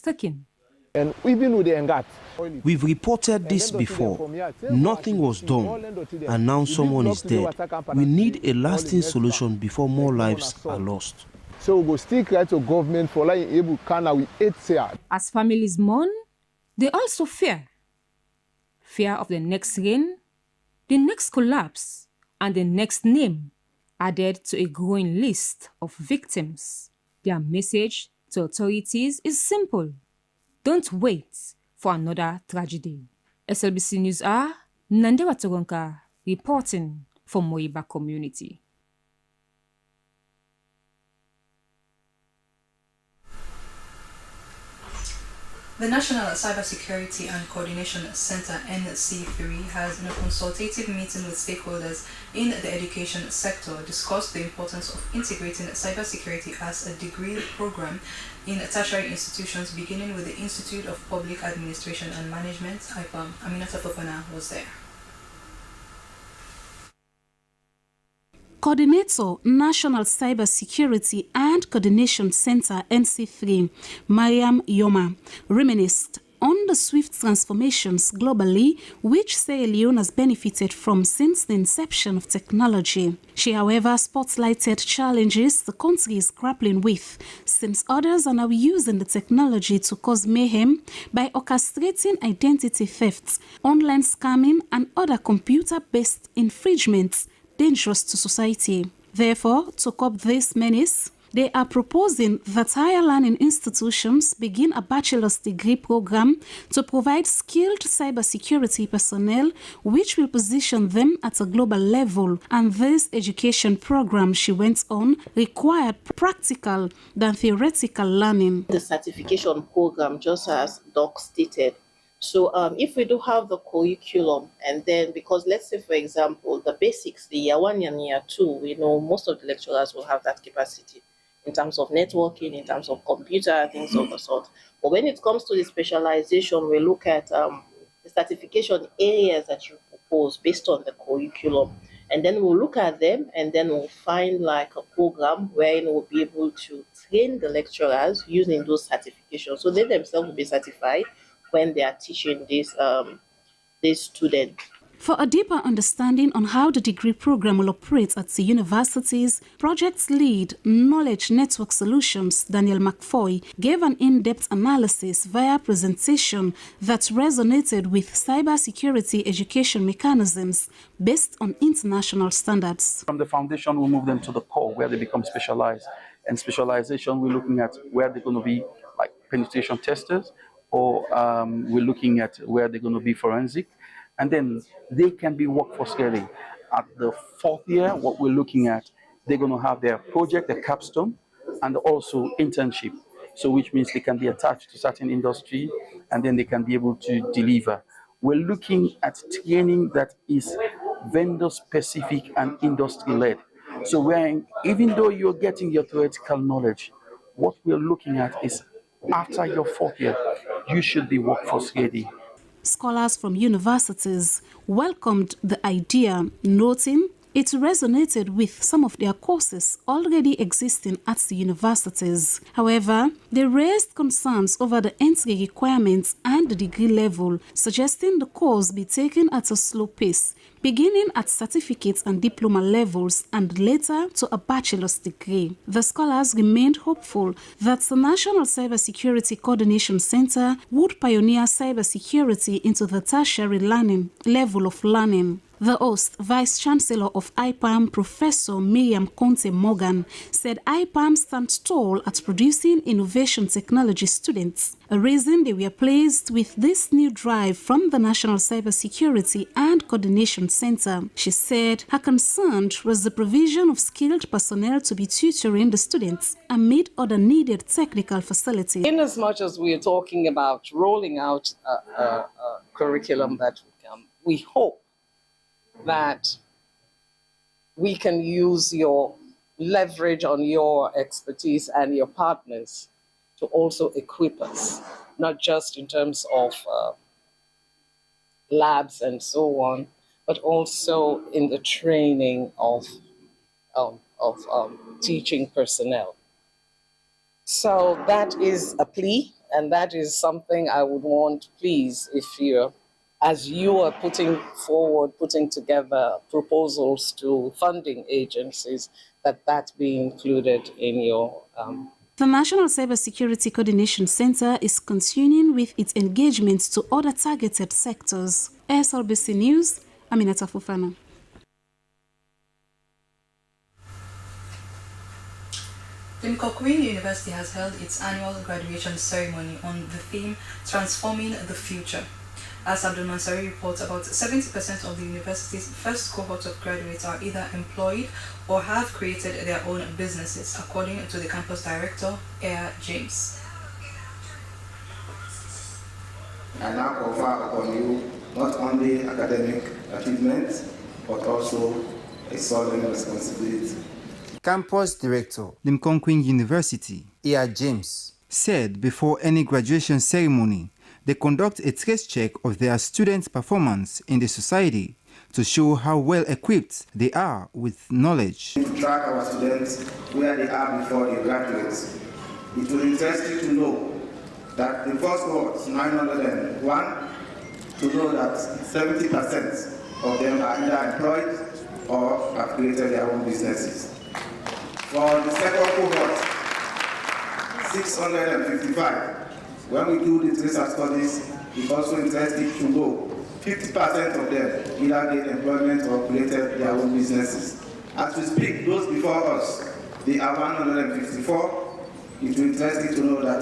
taken. And even with the engat. We've reported this before. Nothing was done, and now someone is dead. We need a lasting solution before more lives are lost. So we go still cry to government for like able can we 8 years. As families mourn, they also fear. Fear of the next rain, the next collapse, and the next name added to a growing list of victims. Their message to authorities is simple. Don't wait for another tragedy. SLBC News are Nandewa Toronka reporting for Moiba community. The National Cybersecurity and Coordination Center, NC3, has, in a consultative meeting with stakeholders in the education sector, discussed the importance of integrating cybersecurity as a degree program in tertiary institutions, beginning with the Institute of Public Administration and Management, IPAM. Aminata Fofana was there. Coordinator, National Cybersecurity and Coordination Center, NC3, Mariam Yoma, reminisced on the swift transformations globally which Sierra Leone has benefited from since the inception of technology. She, however, spotlighted challenges the country is grappling with, since others are now using the technology to cause mayhem by orchestrating identity thefts, online scamming, and other computer-based infringements dangerous to society. Therefore, to cope this menace, they are proposing that higher learning institutions begin a bachelor's degree program to provide skilled cybersecurity personnel, which will position them at a global level. And this education program, she went on, required practical than theoretical learning. The certification program, just as Doc stated. So if we do have the curriculum, and then, because let's say, for example, the basics, the year 1 and year 2, we know most of the lecturers will have that capacity in terms of networking, in terms of computer, things of the sort. But when it comes to the specialization, we look at the certification areas that you propose based on the curriculum. And then we'll look at them, and then we'll find like a program wherein we'll be able to train the lecturers using those certifications. So they themselves will be certified when they are teaching this student. For a deeper understanding on how the degree program will operate at the universities, project lead Knowledge Network Solutions, Daniel McFoy, gave an in-depth analysis via presentation that resonated with cybersecurity education mechanisms based on international standards. From the foundation, we'll move them to the core where they become specialized. And specialization, we're looking at where they're going to be like penetration testers, or we're looking at where they're going to be forensic, and then they can be workforce ready. At the 4th year, what we're looking at, they're going to have their project, their capstone, and also internship. So which means they can be attached to certain industry, and then they can be able to deliver. We're looking at training that is vendor-specific and industry-led. So even though you're getting your theoretical knowledge, what we're looking at is after your 4th year, you should be workforce ready. Scholars from universities welcomed the idea, noting it resonated with some of their courses already existing at the universities. However, they raised concerns over the entry requirements and the degree level, suggesting the course be taken at a slow pace, beginning at certificate and diploma levels and later to a bachelor's degree. The scholars remained hopeful that the National Cybersecurity Coordination Center would pioneer cybersecurity into the tertiary learning level of learning. The host, Vice Chancellor of IPAM, Professor Miriam Conte Morgan, said IPAM stands tall at producing innovation technology students, a reason they were pleased with this new drive from the National Cybersecurity and Coordination Center. She said her concern was the provision of skilled personnel to be tutoring the students amid other needed technical facilities. In as much as we are talking about rolling out a curriculum that we hope that we can use your leverage on your expertise and your partners to also equip us, not just in terms of labs and so on, but also in the training of teaching personnel. So that is a plea And that is something I would want, please, if you, as you are putting together proposals to funding agencies, that be included in your... The National Cybersecurity Coordination Center is continuing with its engagements to other targeted sectors. Slbc News, Aminata Fofana. Limkokwin University has held its annual graduation ceremony on the theme Transforming the Future. As Abdul Mansari reports, about 70% of the university's first cohort of graduates are either employed or have created their own businesses, according to the campus director, Air James. I now confer upon you not only academic achievements, but also a solemn responsibility. Campus Director, Limkokwin University, Air James, said before any graduation ceremony, they conduct a trace check of their students' performance in the society to show how well equipped they are with knowledge. To track our students where they are before they graduate, it will interest you to know that the first cohort, 901, to know that 70% of them are either employed or have created their own businesses. For the second cohort, 655, when we do the tracer studies, it's also interesting to know 50% of them either get employment or created their own businesses. As we speak, those before us, they are 154. It's interesting to know that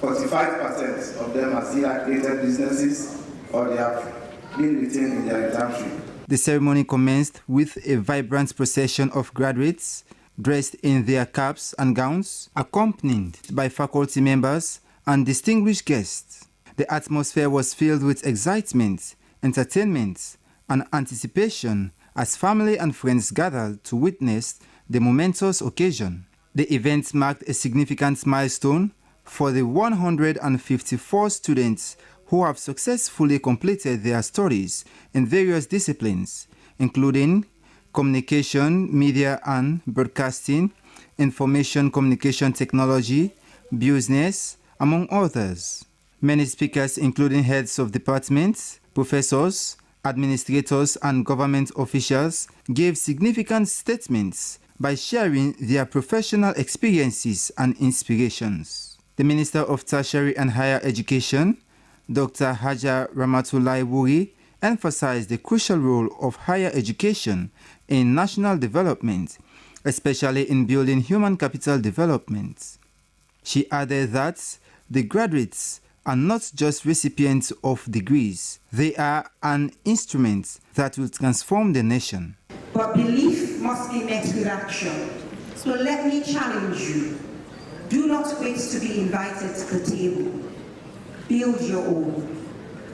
45% of them have either created businesses or they have been retained in their internship. The ceremony commenced with a vibrant procession of graduates dressed in their caps and gowns, accompanied by faculty members and distinguished guests. The atmosphere was filled with excitement, entertainment, and anticipation as family and friends gathered to witness the momentous occasion. The event marked a significant milestone for the 154 students who have successfully completed their studies in various disciplines, including communication, media and broadcasting, information communication technology, business, among others. Many speakers, including heads of departments, professors, administrators, and government officials, gave significant statements by sharing their professional experiences and inspirations. The Minister of Tertiary and Higher Education, Dr. Hajar Ramatulai Wuri, emphasized the crucial role of higher education in national development, especially in building human capital development. She added that the graduates are not just recipients of degrees, they are an instrument that will transform the nation. But belief must be met with action. So let me challenge you. Do not wait to be invited to the table. Build your own.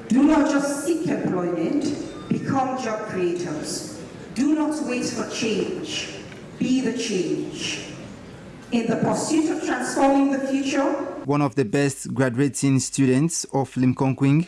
Do not just seek employment, become job creators. Do not wait for change, be the change. In the pursuit of transforming the future, one of the best graduating students of Limkokwin,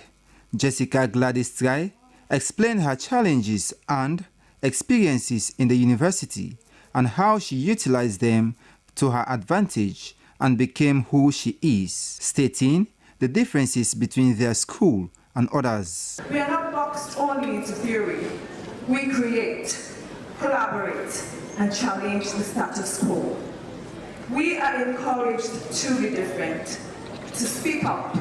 Jessica Gladys Try, explained her challenges and experiences in the university and how she utilized them to her advantage and became who she is, stating the differences between their school and others. We are not boxed only into theory. We create, collaborate, and challenge the status quo. We are encouraged to be different, to speak up,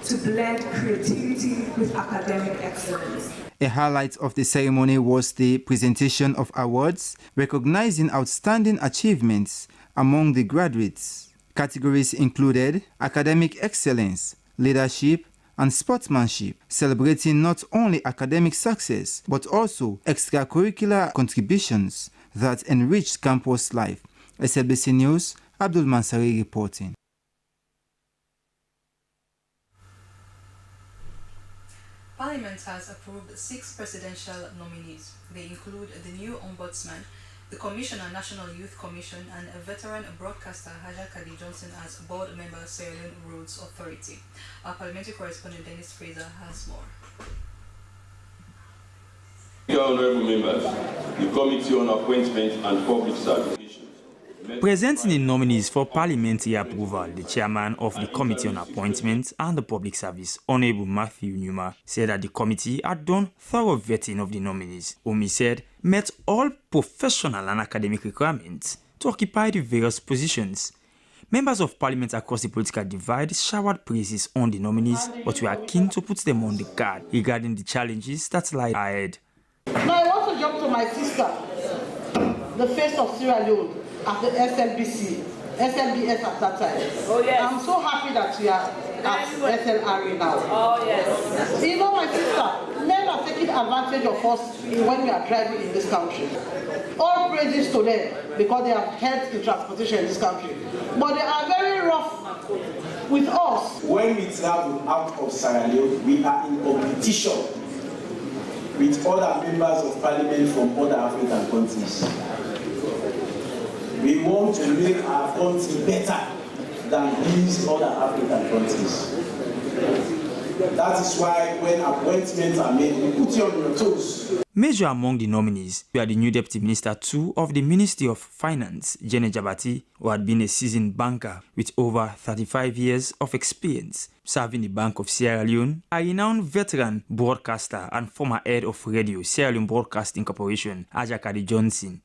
to blend creativity with academic excellence. A highlight of the ceremony was the presentation of awards recognizing outstanding achievements among the graduates. Categories included academic excellence, leadership, and sportsmanship, celebrating not only academic success, but also extracurricular contributions that enriched campus life. Slbc News, Abdul Mansari reporting. Parliament has approved 6 presidential nominees. They include the new Ombudsman, the Commissioner National Youth Commission, and a veteran broadcaster Hajar Kadi Johnson as board member Sierra Leone Roads Authority. Our parliamentary correspondent Dennis Fraser has more. Honourable members, the Committee on Appointment and Public Certifications Presenting the nominees for parliamentary approval, the chairman of the Committee on Appointments and the Public Service, Honorable Matthew Numa, said that the committee had done thorough vetting of the nominees, whom he said met all professional and academic requirements to occupy the various positions. Members of parliament across the political divide showered praises on the nominees, but we are keen to put them on the guard regarding the challenges that lie ahead. Now I want to jump to my sister, the face of Sierra Leone at the SLBS at that time. Oh yes. I'm so happy that we are at SLRA now. Oh yes. You know, my sister, men are taking advantage of us when we are driving in this country. All praises to them because they have helped in transportation in this country. But they are very rough with us. When we travel out of Sierra Leone, we are in competition with other members of parliament from other African countries. We want to make our country better than these other African countries. That is why when appointments are made, we put you on your toes. Major among the nominees were the new Deputy Minister 2 of the Ministry of Finance, Jene Jabati, who had been a seasoned banker with over 35 years of experience serving the Bank of Sierra Leone, a renowned veteran broadcaster and former head of radio, Sierra Leone Broadcasting Corporation, Ajakadi Johnson,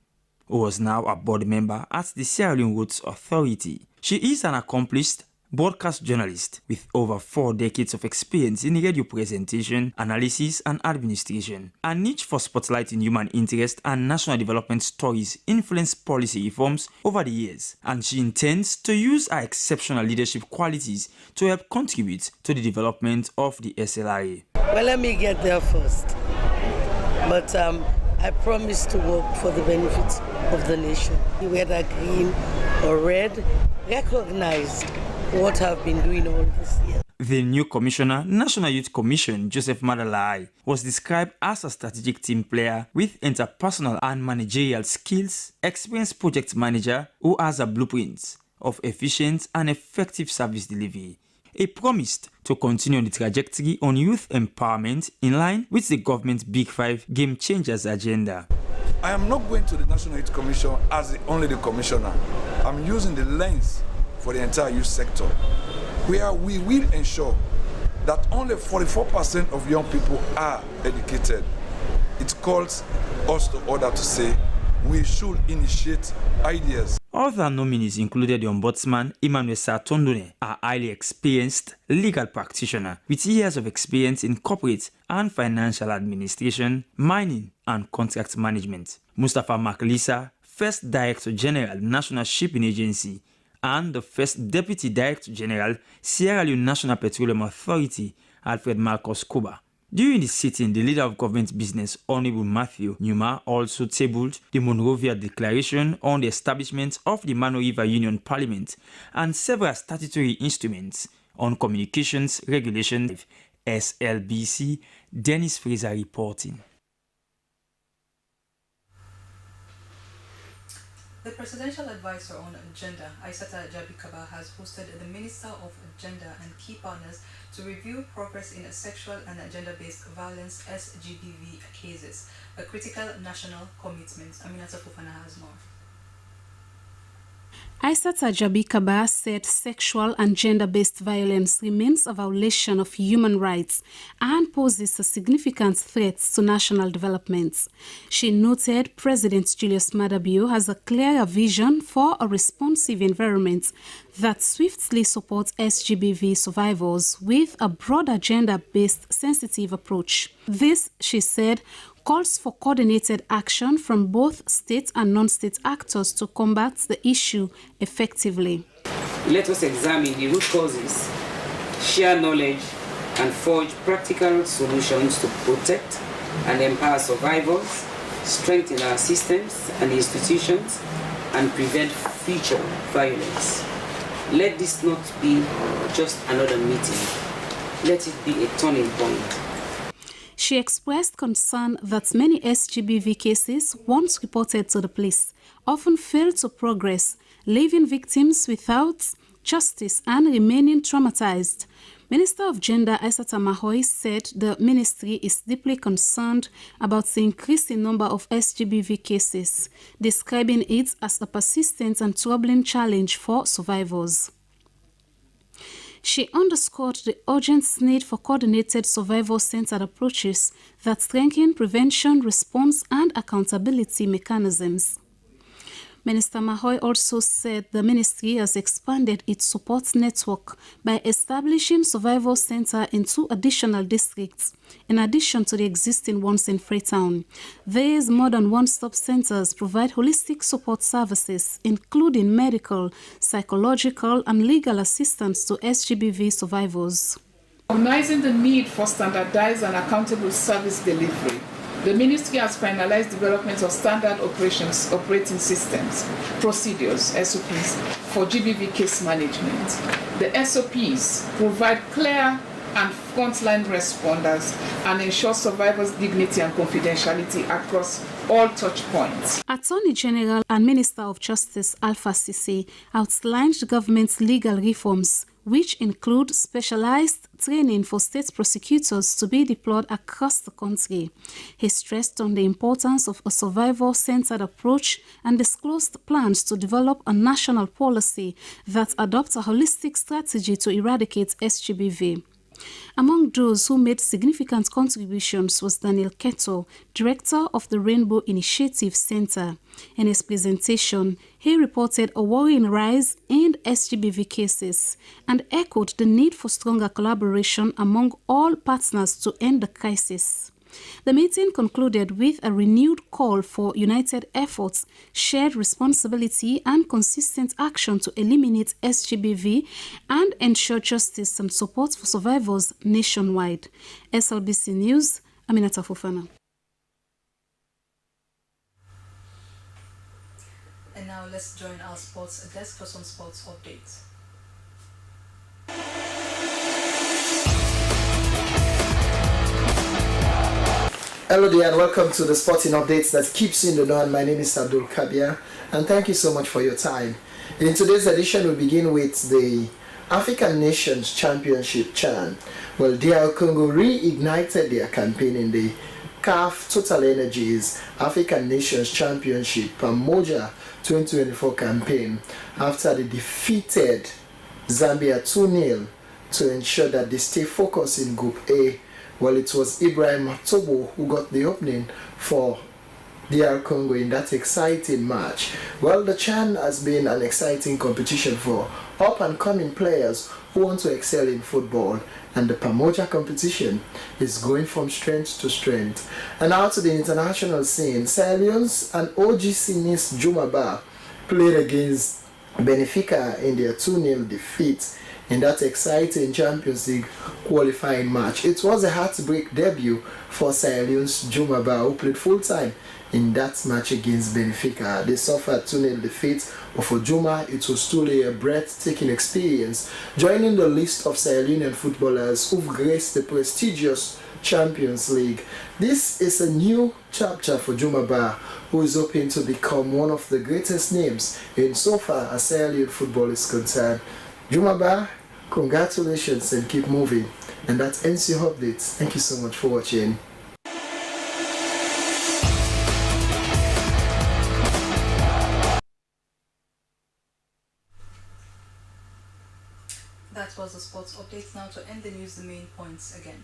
who was now a board member at the Sierra Leone Roads Authority. She is an accomplished broadcast journalist with over 4 decades of experience in radio presentation, analysis, and administration. Her niche for spotlighting human interest and national development stories influenced policy reforms over the years, and she intends to use her exceptional leadership qualities to help contribute to the development of the SLRA. Well, let me get there first. But I promise to work for the benefit of the nation. Whether green or red, recognized what I've been doing all this year. The new commissioner, National Youth Commission, Joseph Madalai, was described as a strategic team player with interpersonal and managerial skills, experienced project manager who has a blueprint of efficient and effective service delivery. He promised to continue on the trajectory on youth empowerment in line with the government's Big 5 Game Changers agenda. I am not going to the National Youth Commission as only the commissioner. I'm using the lens for the entire youth sector, where we will ensure that only 44% of young people are educated. It calls us to order to say we should initiate ideas. Other nominees included the Ombudsman Emmanuel Sartondone, a highly experienced legal practitioner with years of experience in corporate and financial administration, mining and contract management. Mustafa Maklisa, First Director General, National Shipping Agency, and the First Deputy Director General, Sierra Leone National Petroleum Authority, Alfred Marcos Kuba. During the sitting, the leader of government business, Honorable Matthew Numa, also tabled the Monrovia Declaration on the establishment of the Mano River Union Parliament and several statutory instruments on communications regulation. SLBC, Dennis Fraser reporting. The Presidential Advisor on Gender, Aissata Jabikaba, has hosted the Minister of Gender and key partners to review progress in sexual and gender-based violence (SGBV) cases, a critical national commitment. Aminata Fofana has more. Aissata Jabikaba said sexual and gender-based violence remains a violation of human rights and poses a significant threat to national development. She noted President Julius Maada Bio has a clear vision for a responsive environment that swiftly supports SGBV survivors with a broader gender-based sensitive approach. This, she said, calls for coordinated action from both state and non-state actors to combat the issue effectively. Let us examine the root causes, share knowledge, and forge practical solutions to protect and empower survivors, strengthen our systems and institutions, and prevent future violence. Let this not be just another meeting. Let it be a turning point. She expressed concern that many SGBV cases, once reported to the police, often fail to progress, leaving victims without justice and remaining traumatized. Minister of Gender Aissata Mahoy said the ministry is deeply concerned about the increasing number of SGBV cases, describing it as a persistent and troubling challenge for survivors. She underscored the urgent need for coordinated survivor-centered approaches that strengthen prevention, response, and accountability mechanisms. Minister Mahoy also said the ministry has expanded its support network by establishing Survival Center in 2 additional districts, in addition to the existing ones in Freetown. These modern one-stop centers provide holistic support services, including medical, psychological, and legal assistance to SGBV survivors. Recognizing the need for standardized and accountable service delivery, the ministry has finalized development of standard operating systems, procedures, SOPs, for GBV case management. The SOPs provide clear and frontline responders and ensure survivors' dignity and confidentiality across all touch points. Attorney General and Minister of Justice Alpha Sisi outlined the government's legal reforms, which include specialized training for state prosecutors to be deployed across the country. He stressed on the importance of a survivor-centered approach and disclosed plans to develop a national policy that adopts a holistic strategy to eradicate SGBV. Among those who made significant contributions was Daniel Keto, director of the Rainbow Initiative Center. In his presentation, he reported a worrying rise in SGBV cases and echoed the need for stronger collaboration among all partners to end the crisis. The meeting concluded with a renewed call for united efforts, shared responsibility, and consistent action to eliminate SGBV and ensure justice and support for survivors nationwide. SLBC News, Aminata Fofana. And now let's join our sports desk for some sports updates. Hello there and welcome to the sporting updates that keeps you in the know. And my name is Abdul Kabir and thank you so much for your time. In today's edition we begin with the African Nations Championship CHAN. Well, DR Congo reignited their campaign in the CAF Total Energies African Nations Championship Pamoja 2024 campaign after they defeated Zambia 2-0 to ensure that they stay focused in Group A. Well, it was Ibrahim Tobo who got the opening for DR Congo in that exciting match. Well, the CHAN has been an exciting competition for up-and-coming players who want to excel in football, and the Pamoja competition is going from strength to strength. And now to the international scene, Sierra Leone's and OGC Nice Jumaba played against Benfica in their 2-0 defeat in that exciting Champions League qualifying match. It was a heartbreak debut for Sierra Leone's Jumaba, who played full-time in that match against Benfica. They suffered 2-0 defeat, but for Juma, it was truly a breathtaking experience, joining the list of Sierra Leonean footballers who've graced the prestigious Champions League. This is a new chapter for Jumaba, who is hoping to become one of the greatest names in so far as Sierra Leone football is concerned. Jumaba, congratulations and keep moving. And that ends your updates. Thank you so much for watching. That was the sports update. Now to end the news, the main points again.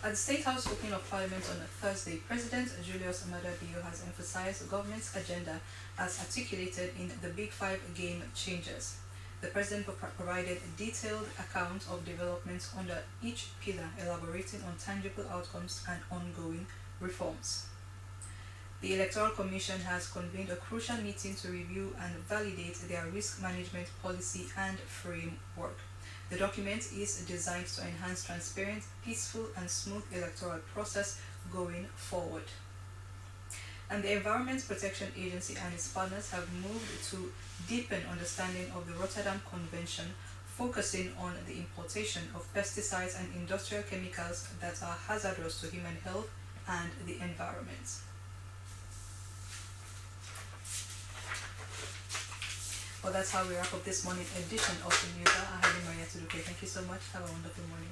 At the State House opening of Parliament on Thursday, President Julius Maada Bio has emphasized the government's agenda as articulated in the Big Five game changes. The President provided a detailed account of developments under each pillar, elaborating on tangible outcomes and ongoing reforms. The Electoral Commission has convened a crucial meeting to review and validate their risk management policy and framework. The document is designed to enhance transparent, peaceful, and smooth electoral process going forward. And the Environment Protection Agency and its partners have moved to deepen understanding of the Rotterdam Convention, focusing on the importation of pesticides and industrial chemicals that are hazardous to human health and the environment. But that's how we wrap up this morning edition of the News. I have Maria Tuduke. Thank you so much. Have a wonderful morning.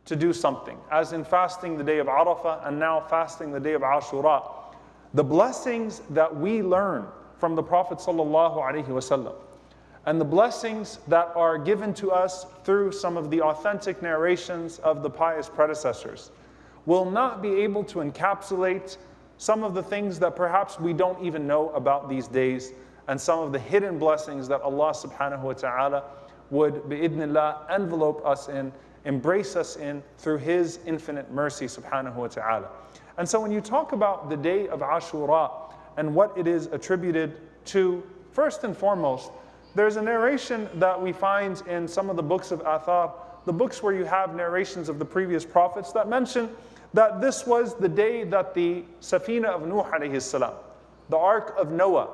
to do something, as in fasting the day of Arafah and now fasting the day of Ashura. The blessings that we learn from the Prophet ﷺ and the blessings that are given to us through some of the authentic narrations of the pious predecessors will not be able to encapsulate some of the things that perhaps we don't even know about these days, and some of the hidden blessings that Allah subhanahu wa ta'ala would, bi'idhnillah, envelope us in, embrace us in through His infinite mercy subhanahu wa ta'ala. And so when you talk about the day of Ashura and what it is attributed to, first and foremost, there's a narration that we find in some of the books of Athar, the books where you have narrations of the previous prophets that mention that this was the day that the Safina of Nuh alayhi salam, the Ark of Noah,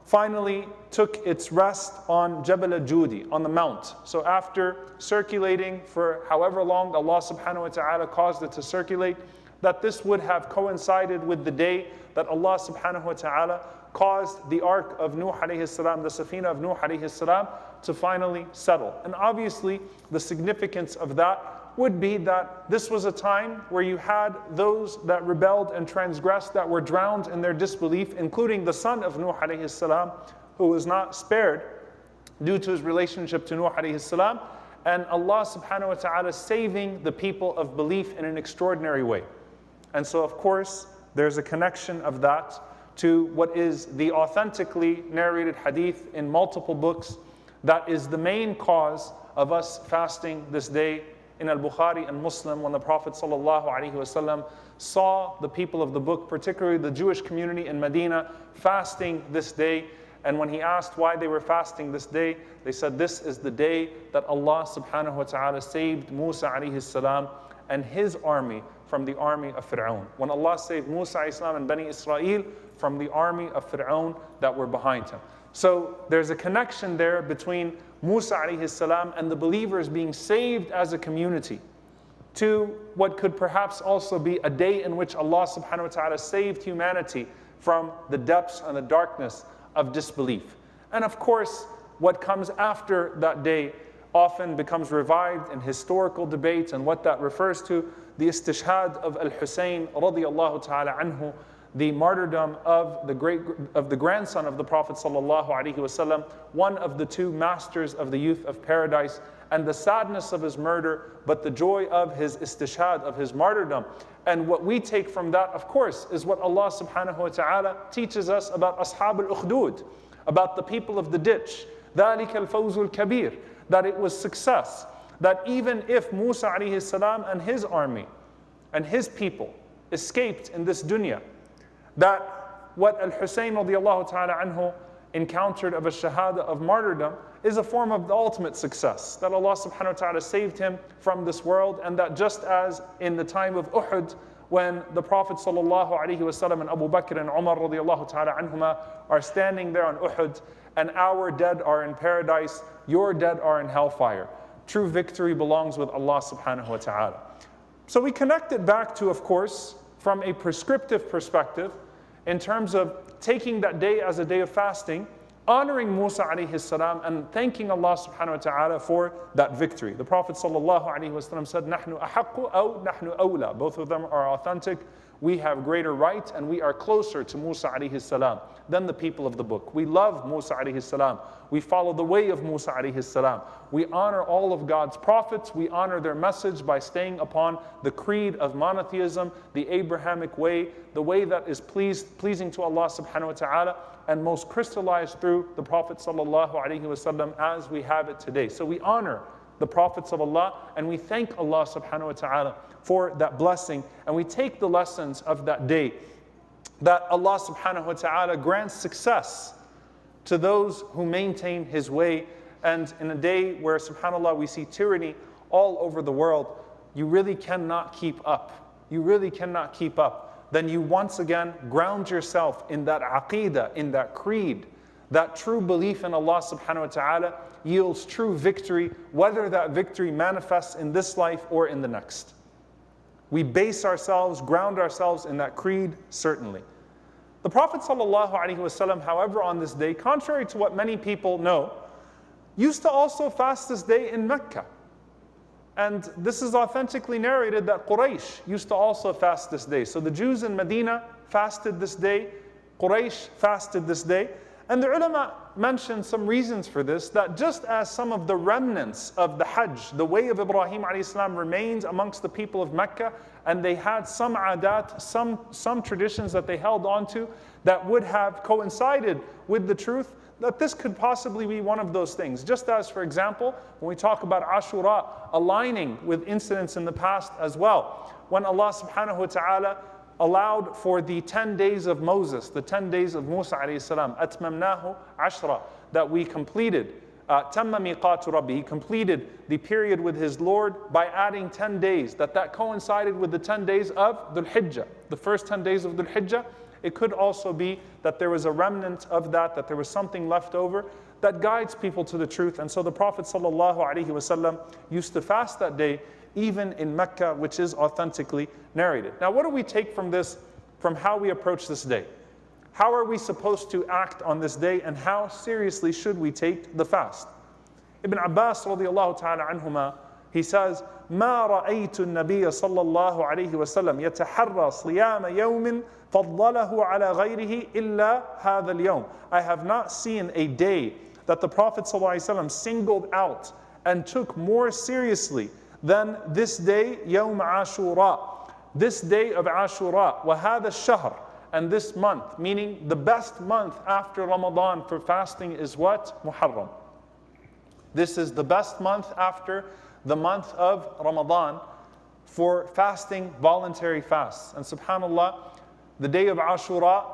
finally took its rest on Jabal al-Judi, on the mount. So after circulating for however long Allah subhanahu wa ta'ala caused it to circulate, that this would have coincided with the day that Allah subhanahu wa ta'ala caused the Ark of Nuh alayhi salam, the Safina of Nuh alayhi salam, to finally settle. And obviously the significance of that would be that this was a time where you had those that rebelled and transgressed that were drowned in their disbelief, including the son of Nuh alayhi salam, who was not spared due to his relationship to Nuh alayhi salam, and Allah subhanahu wa ta'ala saving the people of belief in an extraordinary way. And so of course there's a connection of that to what is the authentically narrated hadith in multiple books that is the main cause of us fasting this day. In Al-Bukhari and Muslim, when the Prophet ﷺ saw the people of the book, particularly the Jewish community in Medina, fasting this day, and when he asked why they were fasting this day, they said this is the day that Allah subhanahu wa ta'ala saved Musa alayhi salam and his army from the army of Fir'aun. When Allah saved Musa alayhi salam and Bani Israel from the army of Fir'aun that were behind him. So there's a connection there between Musa alayhi salam and the believers being saved as a community to what could perhaps also be a day in which Allah subhanahu wa ta'ala saved humanity from the depths and the darkness of disbelief. And of course, what comes after that day often becomes revived in historical debates, and what that refers to, the istishhad of Al-Hussein radiyallahu ta'ala anhu, the martyrdom of the grandson of the Prophet sallallahu alaihi wasallam, one of the two masters of the youth of paradise, and the sadness of his murder, but the joy of his istishhad, of his martyrdom. And what we take from that, of course, is what Allah subhanahu wa ta'ala teaches us about Ashab al-Ukhdud, about the people of the ditch. ذَلِكَ الْفَوْزُ الْكَبِيرُ, that it was success. That even if Musa alayhi salam and his army and his people escaped in this dunya, that what Al-Hussein radiallahu ta'ala anhu encountered of a shahada of martyrdom is a form of the ultimate success, that Allah subhanahu wa ta'ala saved him from this world, and that just as in the time of Uhud, when the Prophet sallallahu alaihi wasallam and Abu Bakr and Umar radiallahu ta'ala anhuma are standing there on Uhud, and our dead are in paradise, your dead are in hellfire. True victory belongs with Allah subhanahu wa ta'ala. So we connect it back to, of course, from a prescriptive perspective, in terms of taking that day as a day of fasting, honoring Musa alayhi salam and thanking Allah subhanahu wa ta'ala for that victory. The Prophet sallallahu alayhi wa sallam said, "Nahnu ahaqqu aw nahnu awla." Both of them are authentic. We have greater right and we are closer to Musa alayhi salam than the people of the book. We love Musa alayhi salam. We follow the way of Musa alayhi salam. We honor all of God's prophets. We honor their message by staying upon the creed of monotheism, the Abrahamic way, the way that is pleasing to Allah subhanahu wa ta'ala, and most crystallized through the Prophet sallallahu alaihi wasallam as we have it today. So we honor the prophets of Allah and we thank Allah subhanahu wa ta'ala for that blessing, and we take the lessons of that day, that Allah subhanahu wa ta'ala grants success to those who maintain His way. And in a day where, subhanAllah, we see tyranny all over the world, you really cannot keep up. You really cannot keep up. Then you once again ground yourself in that aqeedah, in that creed. That true belief in Allah subhanahu wa ta'ala yields true victory, whether that victory manifests in this life or in the next. We base ourselves, ground ourselves in that creed, certainly. The Prophet ﷺ, however, on this day, contrary to what many people know, used to also fast this day in Mecca. And this is authentically narrated that Quraysh used to also fast this day. So the Jews in Medina fasted this day, Quraysh fasted this day. And the ulama mentioned some reasons for this, that just as some of the remnants of the Hajj, the way of Ibrahim a.s. remains amongst the people of Mecca, and they had some adat, some traditions that they held onto that would have coincided with the truth, that this could possibly be one of those things. Just as, for example, when we talk about Ashura, aligning with incidents in the past as well, when Allah subhanahu wa ta'ala allowed for the 10 days of Moses, the 10 days of Musa alayhi salam, atmamnahu ashra, that we completed. Tamma miqatu rabbi, he completed the period with his Lord by adding 10 days, that coincided with the 10 days of Dhul Hijjah, the first 10 days of Dhul Hijjah. It could also be that there was a remnant of that there was something left over that guides people to the truth. And so the Prophet ﷺ used to fast that day, even in Mecca, which is authentically narrated. Now, what do we take from this, from how we approach this day? How are we supposed to act on this day, and how seriously should we take the fast? Ibn Abbas radiallahu ta'ala anhuma, he says, ما رأيت النبي صلى الله عليه وسلم يتحرى صيام يوم فضله على غيره إلا هذا اليوم. I have not seen a day that the Prophet ﷺ singled out and took more seriously than this day, يوم عاشوراء, this day of Ashura, وهذا الشهر, and this month, meaning the best month after Ramadan for fasting is what? Muharram. This is the best month after the month of Ramadan for fasting, voluntary fasts. And subhanAllah, the day of Ashura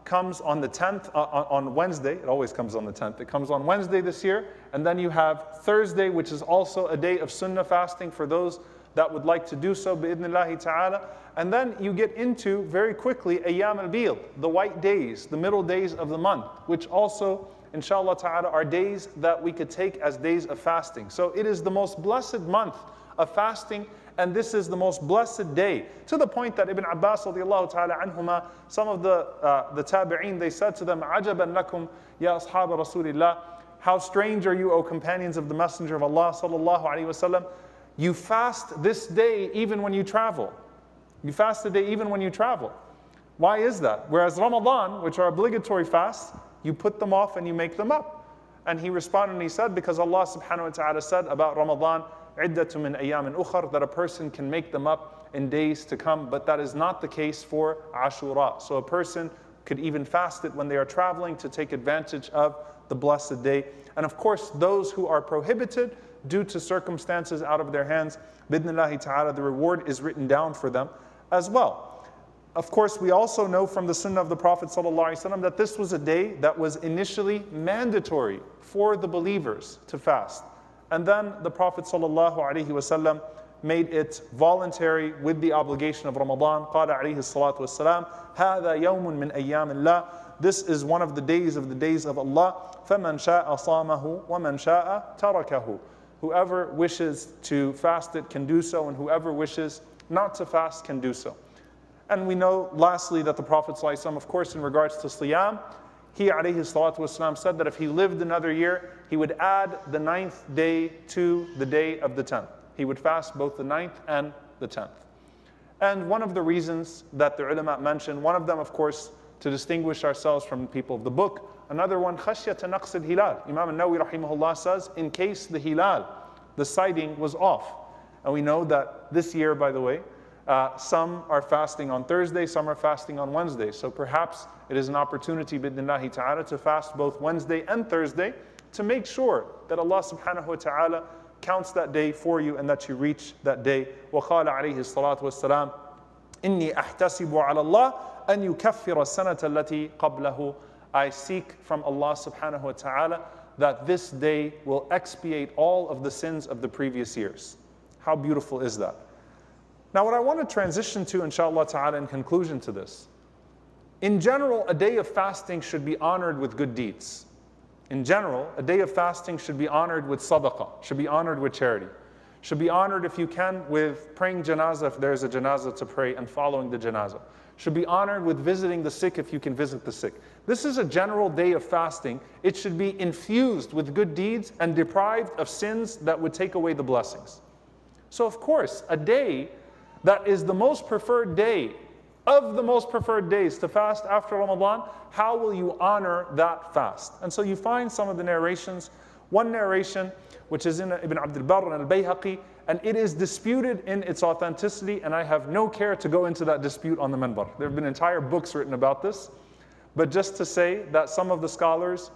comes on the 10th, on Wednesday. It always comes on the 10th. It comes on Wednesday this year. And then you have Thursday, which is also a day of sunnah fasting for those that would like to do so, bi'idhnillahi ta'ala. And then you get into, very quickly, Ayyam al-Bid, the white days, the middle days of the month, which also, inshallah ta'ala, are days that we could take as days of fasting. So it is the most blessed month of fasting, and this is the most blessed day, to the point that Ibn Abbas radiallahu ta'ala anhuma, some of the tabi'een, they said to them, عَجَبًا لَكُمْ يَا أَصْحَابَ رَسُولِ اللَّهِ, how strange are you, O companions of the Messenger of Allah sallallahu alayhi wa sallam, you fast this day even when you travel. You fast the day even when you travel. Why is that? Whereas Ramadan, which are obligatory fasts, you put them off and you make them up. And he responded and he said, because Allah subhanahu wa ta'ala said about Ramadan, عِدَّةٌ مِّنْ أَيَّامٍ أُخَرٍ, that a person can make them up in days to come, but that is not the case for Ashura. So a person could even fast it when they are traveling to take advantage of the blessed day. And of course, those who are prohibited due to circumstances out of their hands, bidnillahi ta'ala, the reward is written down for them as well. Of course, we also know from the sunnah of the Prophet ﷺ that this was a day that was initially mandatory for the believers to fast. And then the Prophet ﷺ made it voluntary with the obligation of Ramadan. قال عليه الصلاة والسلام هذا يوم من أيام الله. This is one of the days of Allah. فَمَنْ شَاءَ صَامَهُ وَمَنْ شَاءَ تَرَكَهُ. Whoever wishes to fast it can do so, and whoever wishes not to fast can do so. And we know lastly that the Prophet ﷺ, of course, in regards to Siyam, he alayhi salatu wasalam said that if he lived another year, he would add the 9th day to the day of the 10th. He would fast both the 9th and the 10th. And one of the reasons that the ulama mentioned, one of them, of course, to distinguish ourselves from the people of the book. Another one, khashyata naqsid hilal. Imam al-Nawawi rahimahullah says, in case the hilal, the sighting was off. And we know that this year, by the way, some are fasting on Thursday, some are fasting on Wednesday. So perhaps it is an opportunity, bidnillahi ta'ala, to fast both Wednesday and Thursday to make sure that Allah subhanahu wa ta'ala counts that day for you and that you reach that day. وَقَالَ عَلَيْهِ الصَّلَاةُ وَالسَّلَامُ إِنِّي أَحْتَسِبُ عَلَى اللَّهِ أَنْ يُكَفِّرَ السَّنَةَ الَّتِي قَبْلَهُ. I seek from Allah subhanahu wa ta'ala that this day will expiate all of the sins of the previous years. How beautiful is that? Now what I want to transition to, inshallah ta'ala, in conclusion to this. In general, a day of fasting should be honored with good deeds. In general, a day of fasting should be honored with sadaqah, should be honored with charity. Should be honored, if you can, with praying janazah if there's a janazah to pray and following the janazah. Should be honored with visiting the sick if you can visit the sick. This is a general day of fasting. It should be infused with good deeds and deprived of sins that would take away the blessings. So of course, a day that is the most preferred day of the most preferred days to fast after Ramadan, how will you honor that fast? And so you find some of the narrations. One narration, which is in Ibn Abdul Barr and Al-Bayhaqi, and it is disputed in its authenticity, and I have no care to go into that dispute on the minbar. There have been entire books written about this, but just to say that some of the scholars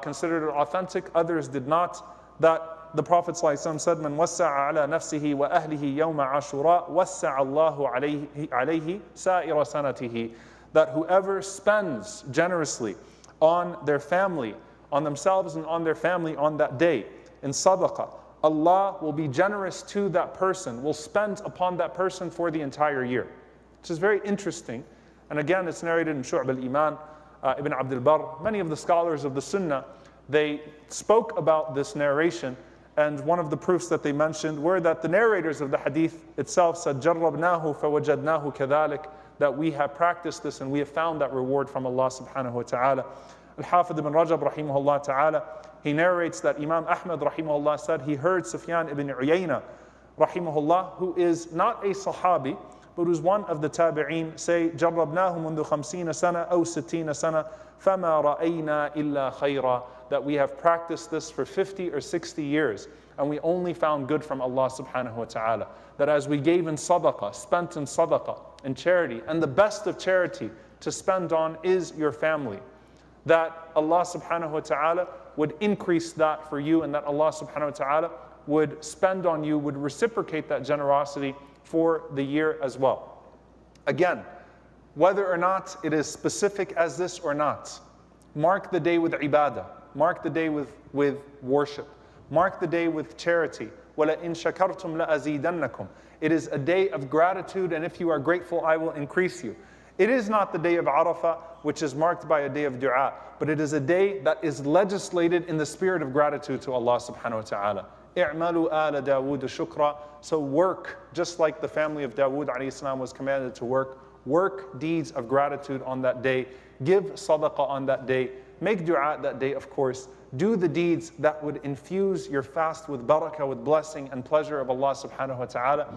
considered it authentic, others did not, that the Prophet ﷺ said, "Man wassa'a ala nafsihi wa ahlihi yawma ashura, wassa'a Allahu alayhi sa'ira sanatihi." That whoever spends generously on their family, on themselves and on their family on that day, in sadaqah, Allah will be generous to that person, will spend upon that person for the entire year. Which is very interesting. And again, it's narrated in Shu'ab al-Iman, Ibn Abdul Barr. Many of the scholars of the Sunnah, they spoke about this narration. And one of the proofs that they mentioned were that the narrators of the hadith itself said, "Jarrabnahu fawajadnahu kadhalik," that we have practiced this and we have found that reward from Allah subhanahu wa ta'ala. Al-Hafidh ibn Rajab rahimahullah ta'ala, he narrates that Imam Ahmad rahimahullah said he heard Sufyan ibn Uyayna rahimahullah, who is not a sahabi, but who's one of the tabi'een, say, "Jarrabnahu mundu 50 sana aw 60 sana, fama ra'ayna illa khayra," that we have practiced this for 50 or 60 years, and we only found good from Allah subhanahu wa ta'ala. That as we gave in sadaqah, spent in sadaqah, in charity, and the best of charity to spend on is your family, that Allah subhanahu wa ta'ala would increase that for you, and that Allah subhanahu wa ta'ala would spend on you, would reciprocate that generosity for the year as well. Again, whether or not it is specific as this or not, mark the day with ibadah, mark the day with worship, mark the day with charity. وَلَئِن شَكَرْتُمْ لَأَزِيدَنَّكُمْ. It is a day of gratitude, and if you are grateful, I will increase you. It is not the day of Arafah, which is marked by a day of dua, but it is a day that is legislated in the spirit of gratitude to Allah subhanahu wa ta'ala. اِعْمَلُوا آلَ دَاوُودَ شُكْرًا. So work, just like the family of Dawood alayhi salam was commanded to work deeds of gratitude on that day, give sadaqah on that day, make dua that day, of course. Do the deeds that would infuse your fast with barakah, with blessing and pleasure of Allah subhanahu wa ta'ala.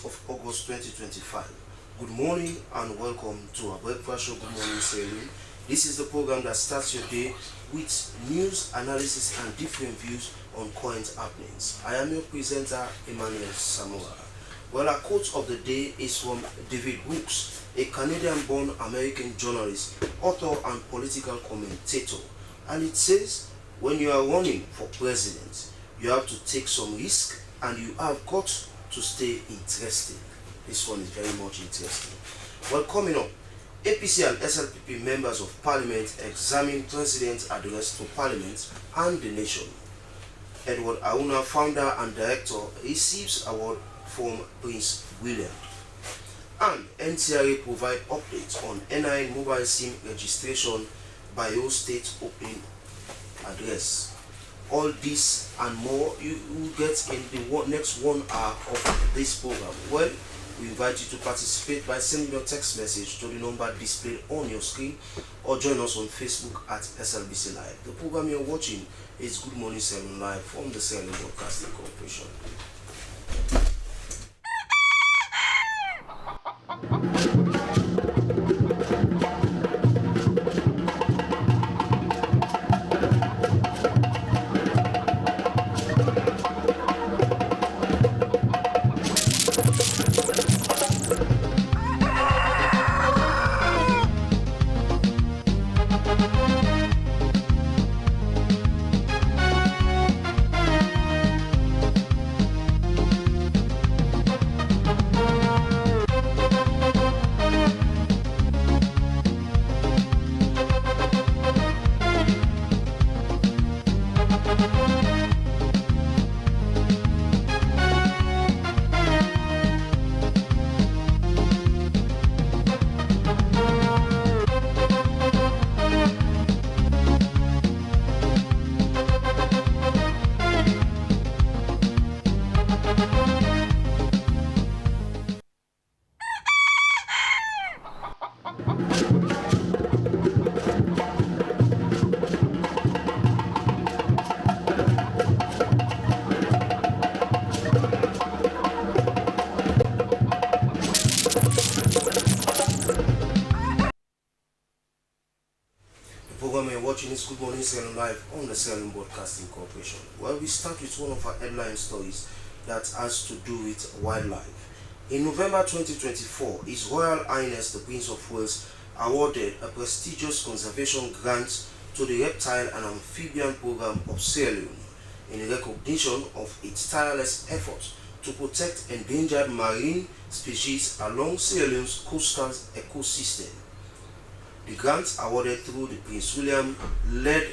of August 2025. Good morning and welcome to our breakfast show, Good Morning Sierra Leone. This is the program that starts your day with news, analysis and different views on current happenings. I am your presenter, Emmanuel Samoa. Well, our quote of the day is from David Brooks, a Canadian-born American journalist, author and political commentator. And it says, when you are running for president, you have to take some risk and you have got to stay interested. This one is very much interesting. Well, coming up, APC and SLPP members of Parliament examine President's address to Parliament and the nation. Edward Auna, founder and director, receives award from Prince William. And NTRA provide updates on NIN mobile SIM registration by your state opening address. All this and more you will get in the next 1 hour of this program. Well, we invite you to participate by sending your text message to the number displayed on your screen or join us on Facebook at SLBC Live. The program you're watching is Good Morning Sierra Leone Live from the Sierra Leone Broadcasting Corporation. Good Morning Sierra Leone Live on the Sierra Leone Broadcasting Corporation. Well, we start with one of our headline stories that has to do with wildlife. In November 2024, His Royal Highness the Prince of Wales awarded a prestigious conservation grant to the Reptile and Amphibian Program of Sierra Leone in recognition of its tireless efforts to protect endangered marine species along Sierra Leone's coastal ecosystem. The grant awarded through the Prince William-led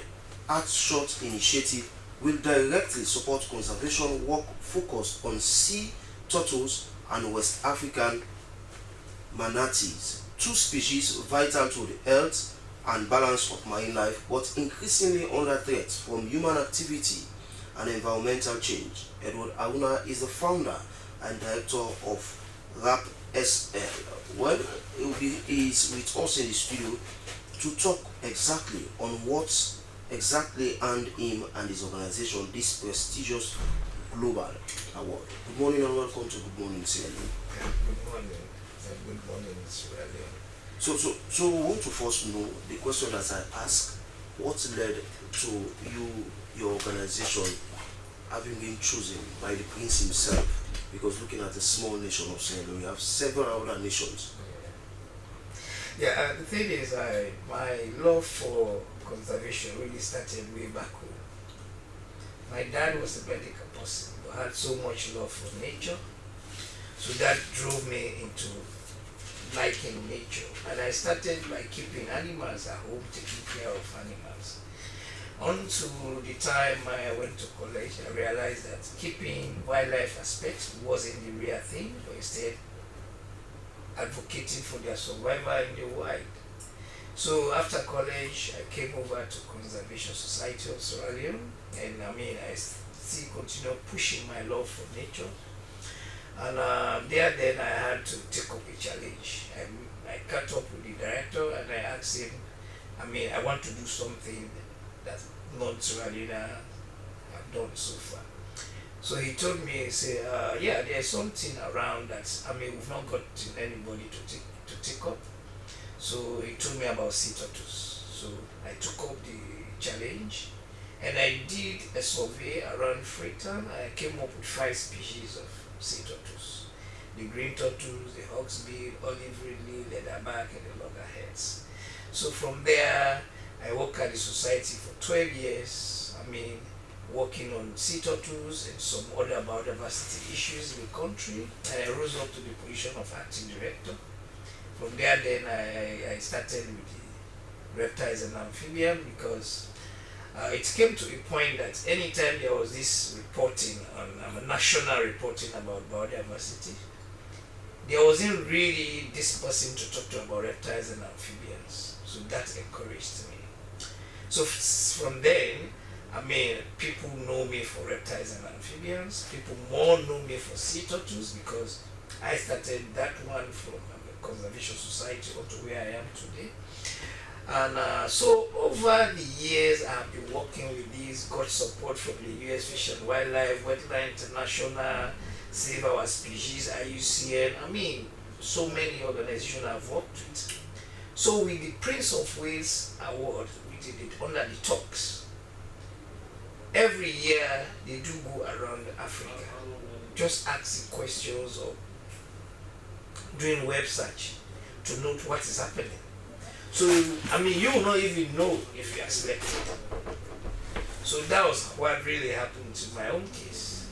Heartshot initiative will directly support conservation work focused on sea turtles and West African manatees, two species vital to the health and balance of marine life, but increasingly under threat from human activity and environmental change. Edward Auna is the founder and director of RAP SL. Well, he is with us in the studio to talk exactly on what exactly earned him and his organization this prestigious global award. Good morning and welcome to Good Morning Sierra Leone. Good morning and good morning Sierra Leone. So we want to first know the question that I ask: what led to your organization having been chosen by the Prince himself? Because looking at the small nation of Sierra Leone, we have several other nations. Yeah, the thing is, my love for conservation really started way back home. My dad was a medical person, but had so much love for nature, so that drove me into liking nature. And I started by keeping animals at home, taking care of animals. Until the time I went to college, I realized that keeping wildlife aspects wasn't the real thing, but instead advocating for their survival in the wild. So after college, I came over to Conservation Society of Sierra Leone, and I still continue pushing my love for nature. And then I had to take up a challenge. I caught up with the director and I asked him, I want to do something that non-Sierra Leone have done so far. So he told me, he said, yeah, there's something around that, we've not got anybody to take up. So he told me about sea turtles. So I took up the challenge and I did a survey around Freetown. I came up with 5 species of sea turtles. The green turtles, the hawksbill, olive ridley, leatherback, and the loggerheads. So from there, I worked at the society for 12 years. Working on sea turtles and some other biodiversity issues in the country. And I rose up to the position of acting director. From there, then I started with the reptiles and amphibians, because it came to a point that anytime there was this reporting on national reporting about biodiversity, there wasn't really this person to talk to about reptiles and amphibians. So that encouraged me. So from then, people know me for reptiles and amphibians. People more know me for sea turtles, because I started that one from a conservation society up to where I am today. And so over the years, I've been working with these, got support from the U.S. Fish and Wildlife, Wetland International, Save Our Species, IUCN, so many organizations I've worked with. So with the Prince of Wales Award, we did it under the talks. Every year, they do go around Africa, just asking questions or doing web search to note what is happening. So, you will not even know if you are selected. So that was what really happened to my own case.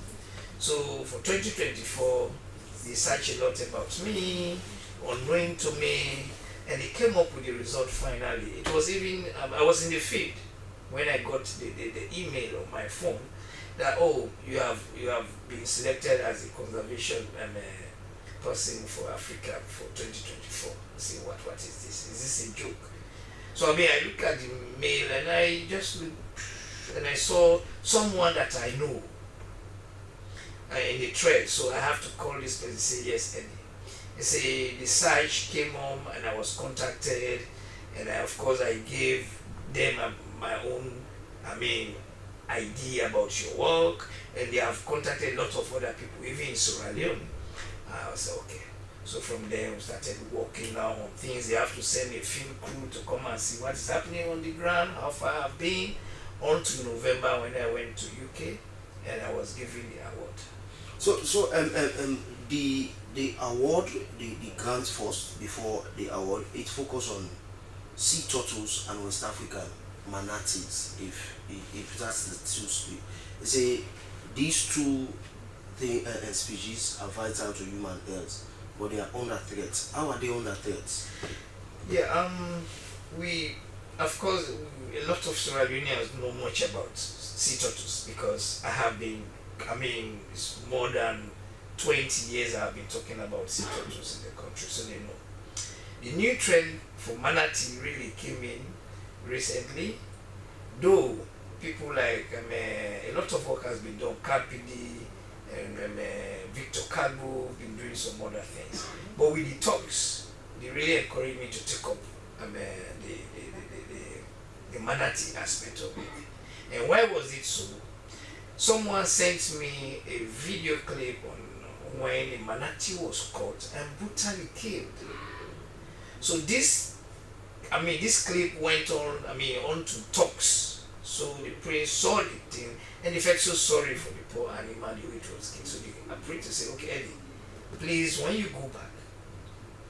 So for 2024, they searched a lot about me, unknown to me, and they came up with the result finally. It was even, I was in the field when I got the email on my phone that, oh, you have been selected as a conservation person for Africa for 2024. I say, what is this? Is this a joke? So I look at the mail and I just look, and I saw someone that I know in the thread. So I have to call this person and say, yes, Eddie. They say the search came home and I was contacted, and of course I gave them my own idea about your work, and they have contacted a lot of other people, even in Sierra Leone. I said, okay. So from there we started working now on things. They have to send a field crew to come and see what is happening on the ground, how far I've been, on to November when I went to UK and I was given the award. So the award, the grant first before the award, it focused on sea turtles and West African manatees, if that's the two split. Say these two species are vital to human health, but they are under threat. How are they under threat? Yeah, we, of course, a lot of Sierra Leoneans know much about sea turtles, because I have been, it's more than 20 years I've been talking about sea turtles in the country, so they know. The new trend for manatee really came in recently, though people like a lot of work has been done. Carpidi and Victor Calvo have been doing some other things, but with the talks, they really encouraged me to take up the manatee aspect of it. And why was it so? Someone sent me a video clip on when a manatee was caught and brutally killed. So this clip went on, on to talks. So the prince saw the thing and he felt so sorry for the poor animal, the way it was killed. So they agreed to say, okay, Eddie, please, when you go back,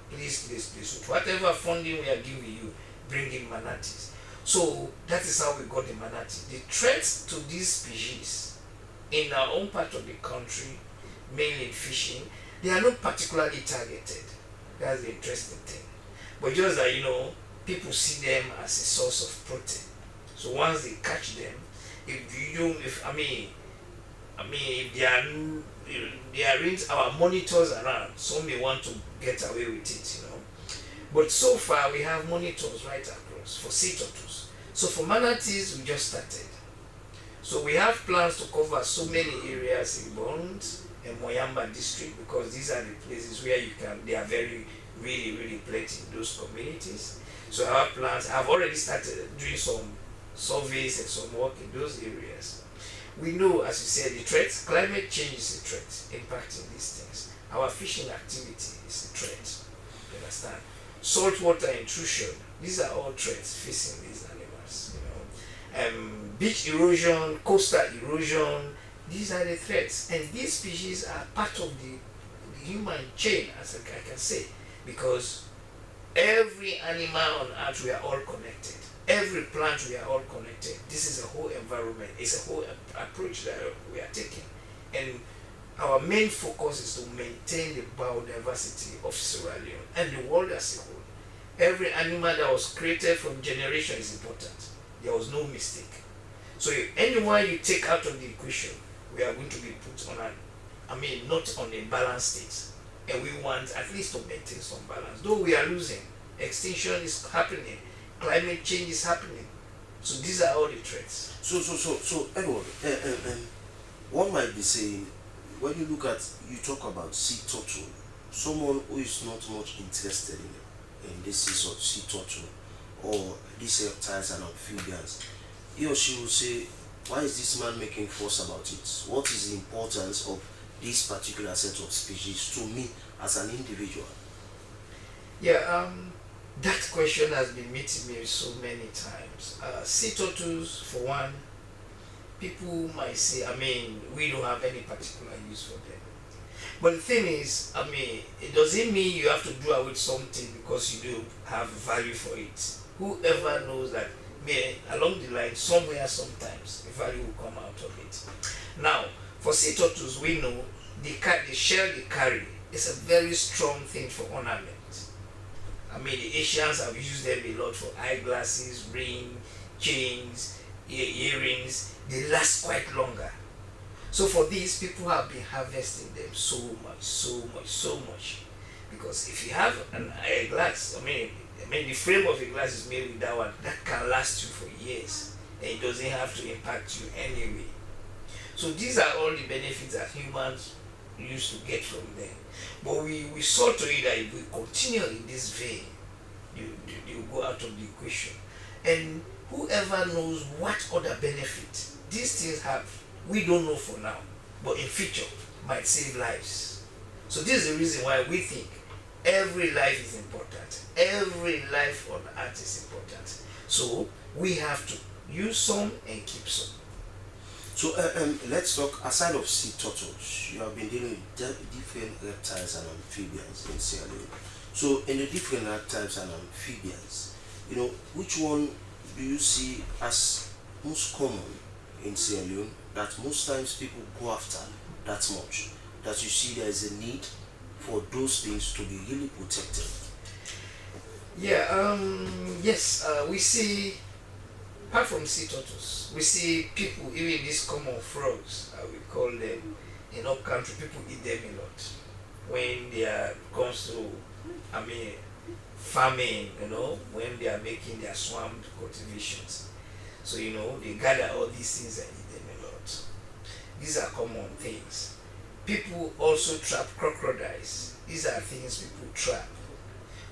please, whatever funding we are giving you, bring in manatees. So that is how we got the manatee. The threats to these species in our own part of the country, mainly in fishing, they are not particularly targeted. That's the interesting thing. But just that, people see them as a source of protein. So once they catch them, if there aren't our monitors around, some may want to get away with it, But so far we have monitors right across for sea turtles. So for manatees, we just started. So we have plans to cover so many areas in Bond and Moyamba district, because these are the places where they are very, really, really plenty in those communities. So our plans, I've already started doing some surveys and some work in those areas. we know, as you said, the threats. Climate change is a threat impacting these things. Our fishing activity is a threat. You understand? Saltwater intrusion. These are all threats facing these animals. Beach erosion, coastal erosion. These are the threats, and these species are part of the human chain, as I can say, because every animal on earth, we are all connected. Every plant, we are all connected. This is a whole environment. It's a whole approach that we are taking. And our main focus is to maintain the biodiversity of Sierra Leone and the world as a whole. Every animal that was created from generation is important. There was no mistake. So if anyone you take out of the equation, we are going to be put on not on a balanced state. And we want at least to maintain some balance. Though we are losing, extinction is happening, climate change is happening. So these are all the threats. So Edward, one might be saying, when you look at, you talk about sea turtle, someone who is not much interested in this sea turtle or these reptiles and amphibians, he or she will say, why is this man making fuss about it? What is the importance of this particular set of species to me as an individual? Yeah, that question has been meeting me so many times. Sea turtles, for one, people might say, we don't have any particular use for them. But the thing is, it doesn't mean you have to do away with something because you don't have value for it. Whoever knows that, along the line, somewhere, sometimes, the value will come out of it. Now, for sea turtles, we know the shell they carry is a very strong thing for ornament. The Asians have used them a lot for eyeglasses, ring, chains, earrings. They last quite longer. So for these, people have been harvesting them so much. Because if you have an eyeglass, the frame of a glass is made with that one, that can last you for years. And it doesn't have to impact you anyway. So these are all the benefits that humans used to get from them. But we saw to it that if we continue in this vein, you go out of the equation. And whoever knows what other benefit these things have, we don't know for now, but in future might save lives. So this is the reason why we think every life is important. Every life on earth is important. So we have to use some and keep some. So let's talk, aside of sea turtles, you have been dealing with different reptiles and amphibians in Sierra Leone. So in the different reptiles and amphibians, which one do you see as most common in Sierra Leone that most times people go after that much, that you see there is a need for those things to be really protected? Yeah, yes, we see, apart from sea turtles, we see people, even these common frogs, we call them, in our country, people eat them a lot. When they comes to, farming, when they are making their swamp cultivations. So, they gather all these things and eat them a lot. These are common things. People also trap crocodiles. These are things people trap.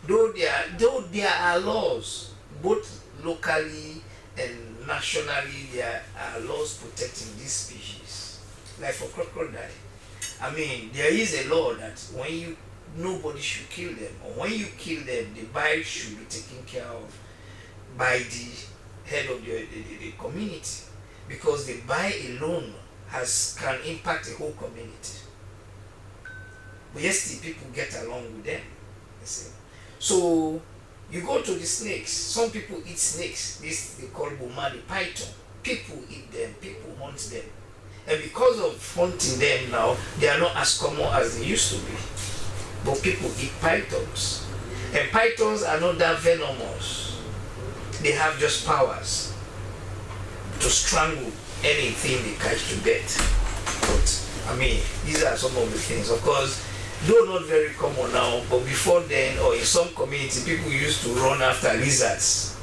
Though there are laws, both locally and nationally, there are laws protecting these species. Like for crocodile, there is a law that nobody should kill them, or when you kill them, the bite should be taken care of by the head of the community, because the bite alone can impact the whole community. But yet still people get along with them. You see. So you go to the snakes. Some people eat snakes. This they call bomadi python. People eat them. People hunt them. And because of hunting them now, they are not as common as they used to be. But people eat pythons. And pythons are not that venomous. They have just powers to strangle anything they catch to death. But these are some of the things. Of course, though not very common now, but before then, or in some community, people used to run after lizards.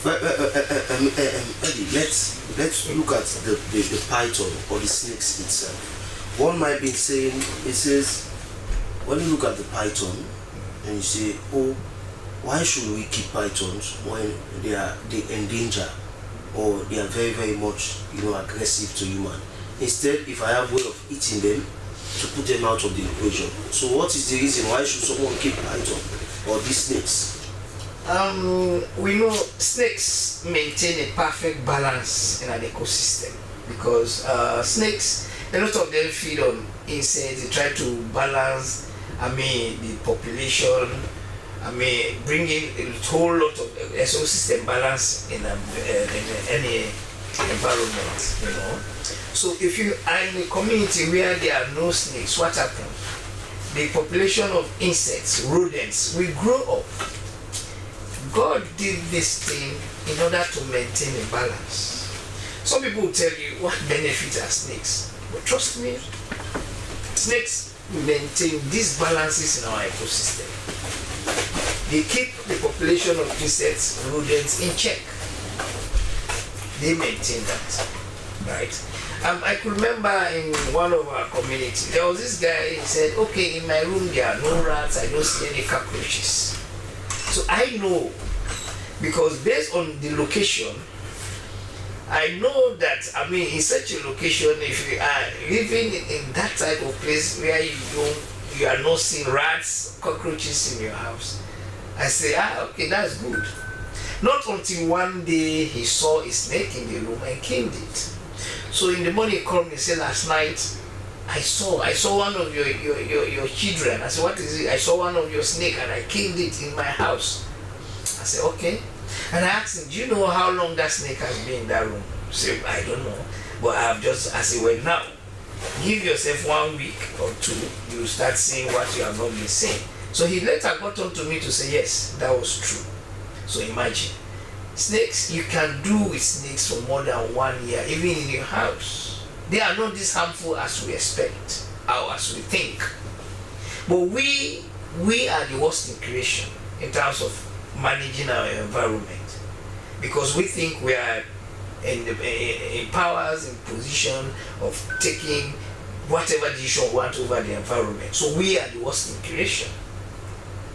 Eddie, let's look at the python or the snakes itself. One might be saying, it says, when you look at the python and you say, oh, why should we keep pythons when they endanger or they are very, very much aggressive to human? Instead, if I have way of eating them, to put them out of the equation. So what is the reason why should someone keep item or these snakes? We know snakes maintain a perfect balance in an ecosystem because snakes, a lot of them feed on insects. They try to balance, the population. Bringing a whole lot of ecosystem balance in any environment, So if you are in a community where there are no snakes, what happens? The population of insects, rodents, will grow up. God did this thing in order to maintain a balance. Some people will tell you what benefits are snakes, but trust me, snakes maintain these balances in our ecosystem. They keep the population of insects, rodents in check. They maintain that, right? I could remember in one of our communities, there was this guy, he said, okay, in my room there are no rats, I don't see any cockroaches. So I know, because based on the location, I know that, in such a location, if you are living in that type of place where you are not seeing rats, cockroaches in your house, I say, okay, that's good. Not until one day he saw a snake in the room and killed it. So in the morning he called me and said, last night I saw one of your children. I said, what is it? I saw one of your snake and I killed it in my house. I said, okay. And I asked him, do you know how long that snake has been in that room? He said, I don't know. But I said, well, now, give yourself 1 week or 2, you start seeing what you have not been seeing. So he later got on to me to say, yes, that was true. So imagine, snakes, you can do with snakes for more than 1 year, even in your house. They are not this harmful as we expect, or as we think. But we are the worst in creation in terms of managing our environment, because we think we are in powers, in position of taking whatever decision we want over the environment. So we are the worst in creation,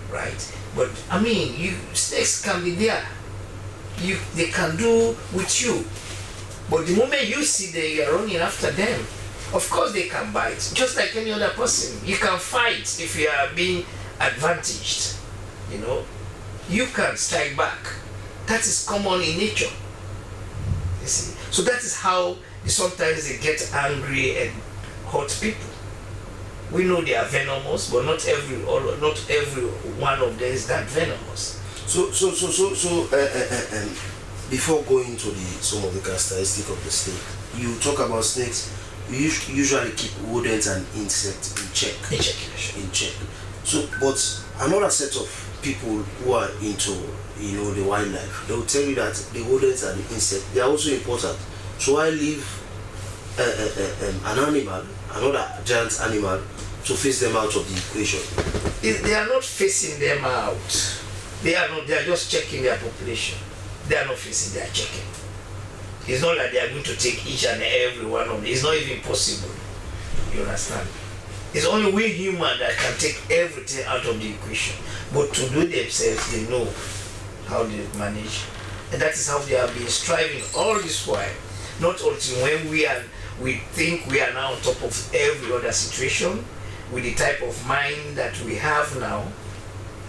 right? But snakes can be there. They can do with you. But the moment you see them, you are running after them. Of course they can bite, just like any other person. You can fight if you are being advantaged. You can strike back. That is common in nature. You see. So that is how sometimes they get angry and hurt people. We know they are venomous, but not every one of them is that venomous. So, before going to some of the characteristics of the snake, you talk about snakes. We usually keep rodents and insects in check. In check. So, but another set of people who are into the wildlife, they will tell you that the rodents and the insects, they are also important. So I leave an animal, another giant animal, to face them out of the equation. They are not facing them out. They are just checking their population. They are not facing, they are checking. It's not like they are going to take each and every one of them. It's not even possible. You understand? It's only we humans that can take everything out of the equation. But to do themselves, they know how they manage. And that is how they have been striving all this while. Not until when we think we are now on top of every other situation, with the type of mind that we have now,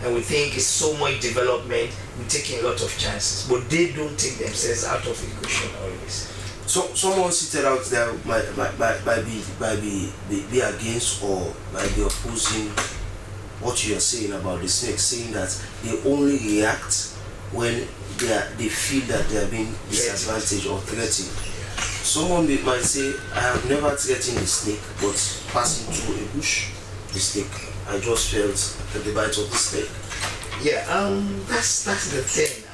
and we think it's so much development, we're taking a lot of chances. But they don't take themselves out of the equation always. So someone seated out there might be against or might be opposing what you are saying about the snakes, saying that they only react when they feel that they are being disadvantaged or threatened. Someone might say, I have never threatened a snake, but passing through a bush, the snake, I just felt the bite of the snake. Yeah, that's the thing.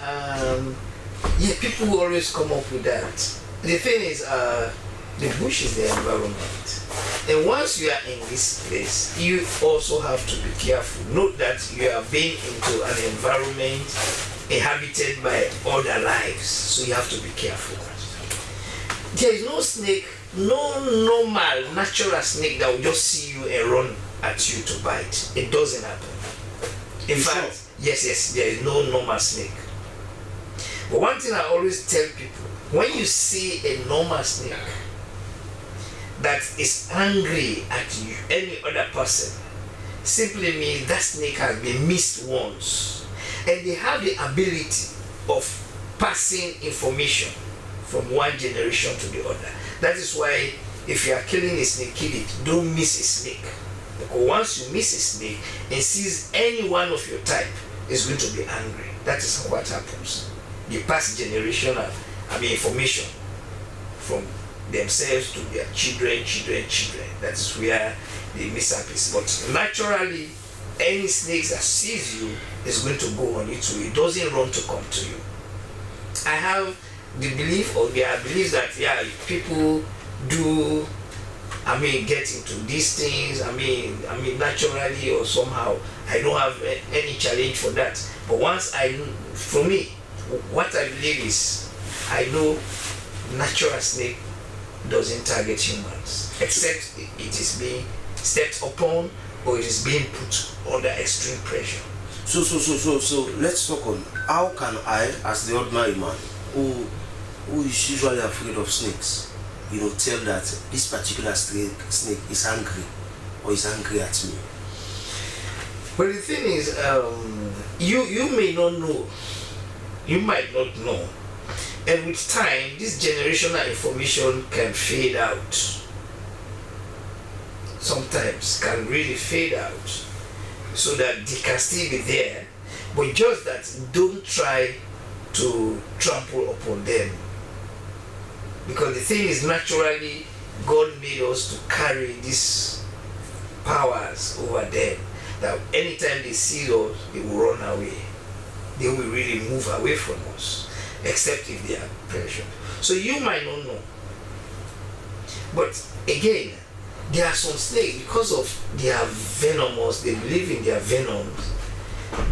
People will always come up with that. The thing is, the bush is the environment. And once you are in this place, you also have to be careful. Note that you are being into an environment inhabited by other lives, so you have to be careful. There is no snake, no normal, natural snake that will just see you and run at you to bite. It doesn't happen. In fact, yes, there is no normal snake. But one thing I always tell people, when you see a normal snake, that is angry at you, any other person, simply means that snake has been missed once. And they have the ability of passing information from one generation to the other. That is why if you are killing a snake, kill it. Don't miss a snake. Because once you miss a snake and sees any one of your type, it's going to be angry. That is what happens. They pass generational, information from themselves to their children. That is where the mishap is. But naturally, any snake that sees you is going to go on its way. It doesn't run to come to you. I have the belief, or there are beliefs that people do get into these things, naturally or somehow. I don't have any challenge for that. But for me, what I believe is, I know natural snake doesn't target humans, except it is being stepped upon or it is being put under extreme pressure. So let's talk on how can I, as the ordinary man who is usually afraid of snakes, tell that this particular snake is angry or is angry at me? But the thing is, you may not know, you might not know, and with time, this generational information can fade out. Sometimes can really fade out, so that they can still be there, but just that don't try to trample upon them. Because the thing is, naturally, God made us to carry these powers over them, that anytime they see us, they will run away. They will really move away from us, except if they are pressured. So you might not know. But again, there are some snakes, because of they are venomous, they believe in their venoms,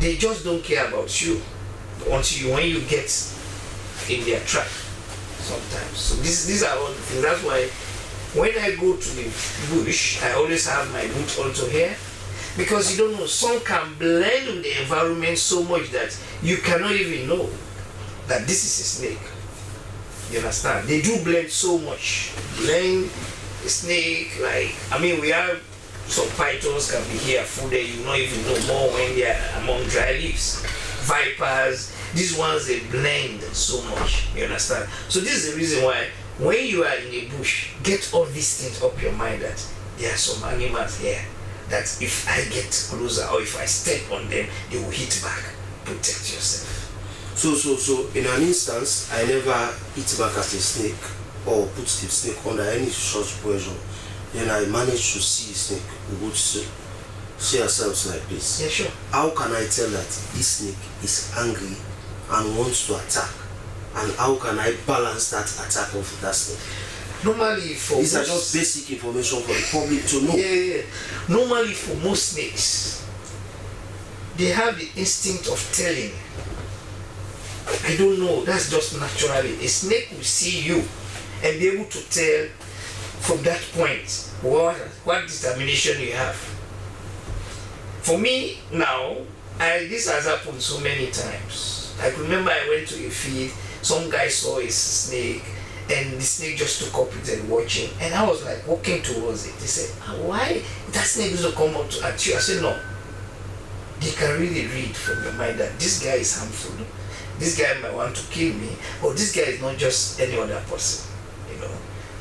they just don't care about you until when you get in their trap sometimes. So these are all the things. That's why when I go to the bush, I always have my boots onto here, because you don't know, some can blend with the environment so much that you cannot even know that this is a snake. You understand? They do blend so much. Blend a snake, we have some pythons can be here full day, you don't even know more when they are among dry leaves. Vipers, these ones, they blend so much. You understand? So this is the reason why when you are in a bush, get all these things up your mind, that there are some animals here that if I get closer or if I step on them, they will hit back. Protect yourself. So in an instance, I never hit back at a snake or put the snake under any such pressure. Then I managed to see a snake. We would see ourselves like this. Yeah, sure. How can I tell that this snake is angry and wants to attack? And how can I balance that attack of that snake? Normally for these are just basic information for the public to know. Yeah. Normally for most snakes, they have the instinct of telling. I don't know, that's just naturally. A snake will see you and be able to tell from that point what determination you have. For me now, this has happened so many times. I remember I went to a field, some guy saw a snake, and the snake just took up it and watching, and I was like walking towards it. They said, why that snake doesn't come up at you? I said, no. They can really read from your mind that this guy is harmful, this guy might want to kill me, or this guy is not just any other person.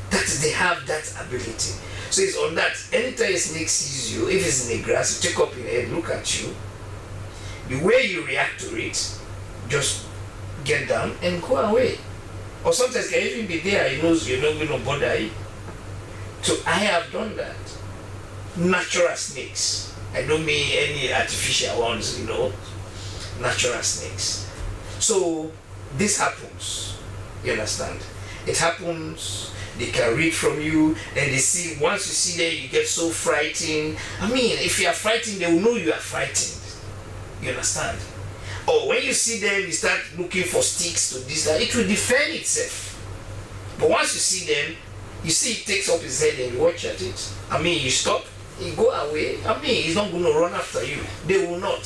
That they have that ability. So it's on that. Anytime a snake sees you, if it's in the grass, you take up your head, look at you. The way you react to it, just get down and go away. Or sometimes can even be there, he knows you're not going to bother him. So I have done that. Natural snakes. I don't mean any artificial ones, natural snakes. So this happens. You understand? It happens. They can read from you, and they see, once you see them, you get so frightened. If you are frightened, they will know you are frightened. You understand? Or when you see them, you start looking for sticks to this, that. It will defend itself. But once you see them, you see it takes up his head and you watch at it. You stop, you go away. He's not going to run after you. They will not.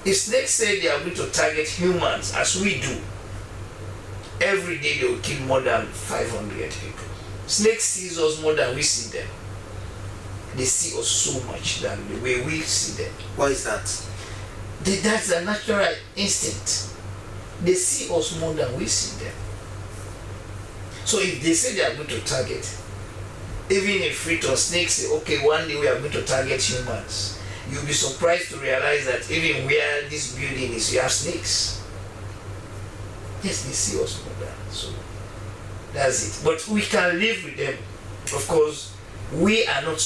If snakes say they are going to target humans, as we do, every day they will kill more than 500 people. Snakes see us more than we see them. They see us so much than the way we see them. Why is that? That's a natural instinct. They see us more than we see them. So if they say they are going to target, even in Freetown, snakes say, okay, one day we are going to target humans. You'll be surprised to realize that even where this building is, you have snakes. Yes, they see us more than. So that's it. But we can live with them. Of course, we are not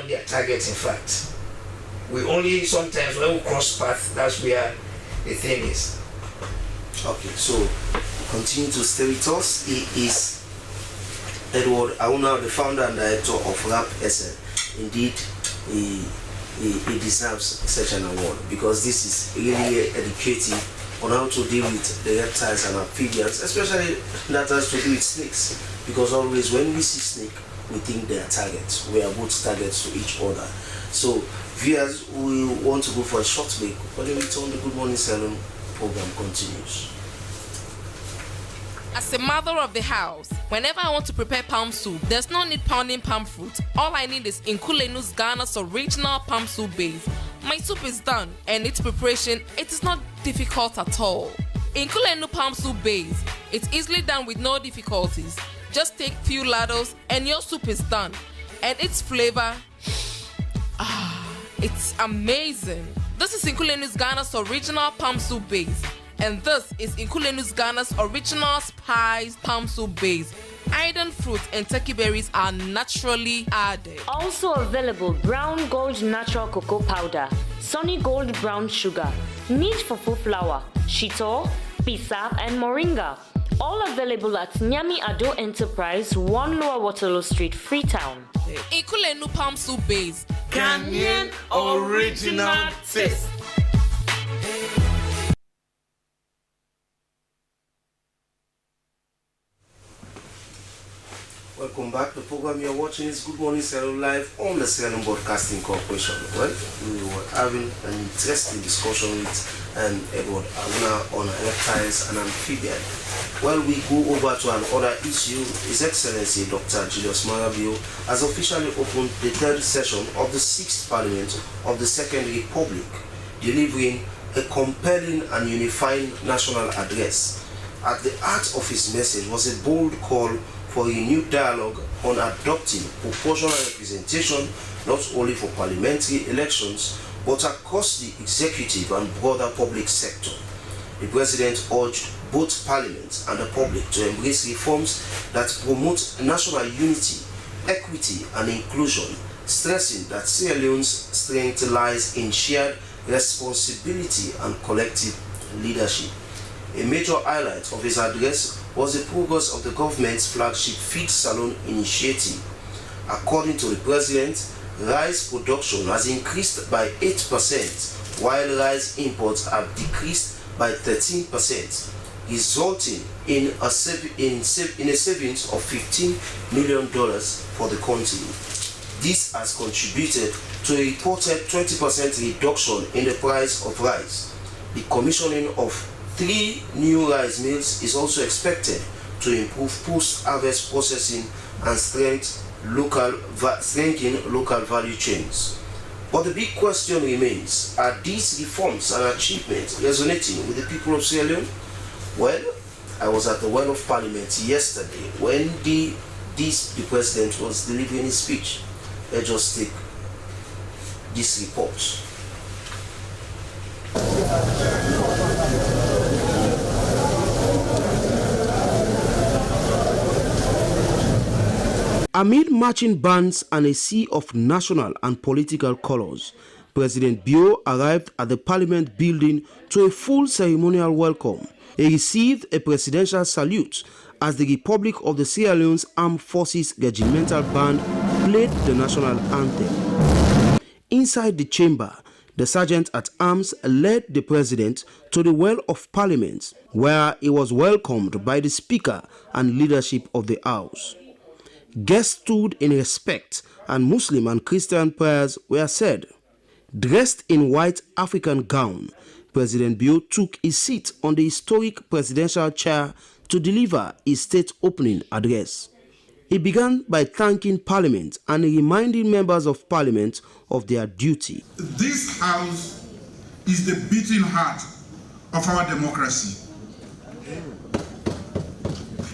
their target, in fact. We only sometimes when we cross paths, that's where the thing is. Okay, so continue to stay with us. He is Edward Auna, the founder and director of RAP SL. Indeed, he deserves such an award because this is really educating on how to deal with the reptiles and amphibians, especially that has to do with snakes. Because always when we see snake, we think they are targets. We are both targets to each other. So, viewers, we want to go for a short break. When we return, the Good Morning Salon program continues. As a mother of the house, whenever I want to prepare palm soup, there's no need pounding palm fruit. All I need is Nkulenu's Ghana's original palm soup base. My soup is done, and its preparation, it is not difficult at all. Nkulenu palm soup base, it's easily done with no difficulties. Just take few ladles and your soup is done. And its flavor, it's amazing. This is Nkulenu's Ghana's original palm soup base. And this is Nkulenu's Ghana's original spiced palm soup base. Iron fruit and turkey berries are naturally added. Also available brown gold natural cocoa powder, sunny gold brown sugar, neat fufu flour, shito, pisa, and moringa. All available at Nyami Ado Enterprise, 1 Lower Waterloo Street, Freetown. Nkulenu palm soup base. Ghanaian original taste. Welcome back. The program you're watching is Good Morning Sierra Leone live on the Sierra Leone Broadcasting Corporation. Well, we were having an interesting discussion with Edward Auna on reptiles and amphibians. While we go over to another issue, His Excellency Dr. Julius Marabio has officially opened the third session of the 6th Parliament of the Second Republic, delivering a compelling and unifying national address. At the heart of his message was a bold call for a new dialogue on adopting proportional representation not only for parliamentary elections but across the executive and broader public sector. The President urged both Parliament and the public to embrace reforms that promote national unity, equity and inclusion, stressing that Sierra Leone's strength lies in shared responsibility and collective leadership. A major highlight of his address was the progress of the government's flagship feed salon initiative. According to the President, rice production has increased by 8%, while rice imports have decreased by 13%, resulting in a savings of $15 million for the country. This has contributed to a reported 20% reduction in the price of rice. The commissioning of 3 new rice mills is also expected to improve post-harvest processing and strengthen local value chains. But the big question remains, are these reforms and achievements resonating with the people of Sierra Leone? Well, I was at the Well of Parliament yesterday when the President was delivering his speech. Let's just take this report. Amid marching bands and a sea of national and political colors, President Bio arrived at the Parliament building to a full ceremonial welcome. He received a presidential salute as the Republic of the Sierra Leone's Armed Forces Regimental Band played the national anthem. Inside the chamber, the Sergeant-at-Arms led the President to the Well of Parliament, where he was welcomed by the Speaker and leadership of the House. Guests stood in respect and Muslim and Christian prayers were said. Dressed in white African gown, President Bio took his seat on the historic presidential chair to deliver his state opening address. He began by thanking Parliament and reminding members of Parliament of their duty. This House is the beating heart of our democracy.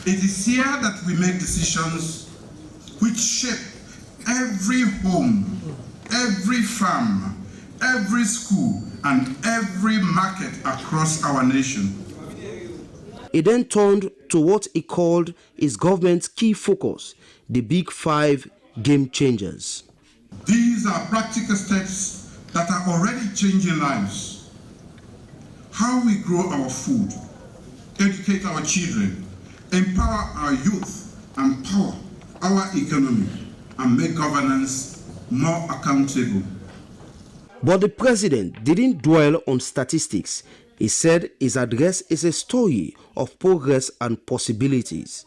It is here that we make decisions which shape every home, every farm, every school, and every market across our nation. He then turned to what he called his government's key focus, the Big Five game changers. These are practical steps that are already changing lives. How we grow our food, educate our children, empower our youth, and power our economy, and make governance more accountable. But the president didn't dwell on statistics. He said his address is a story of progress and possibilities.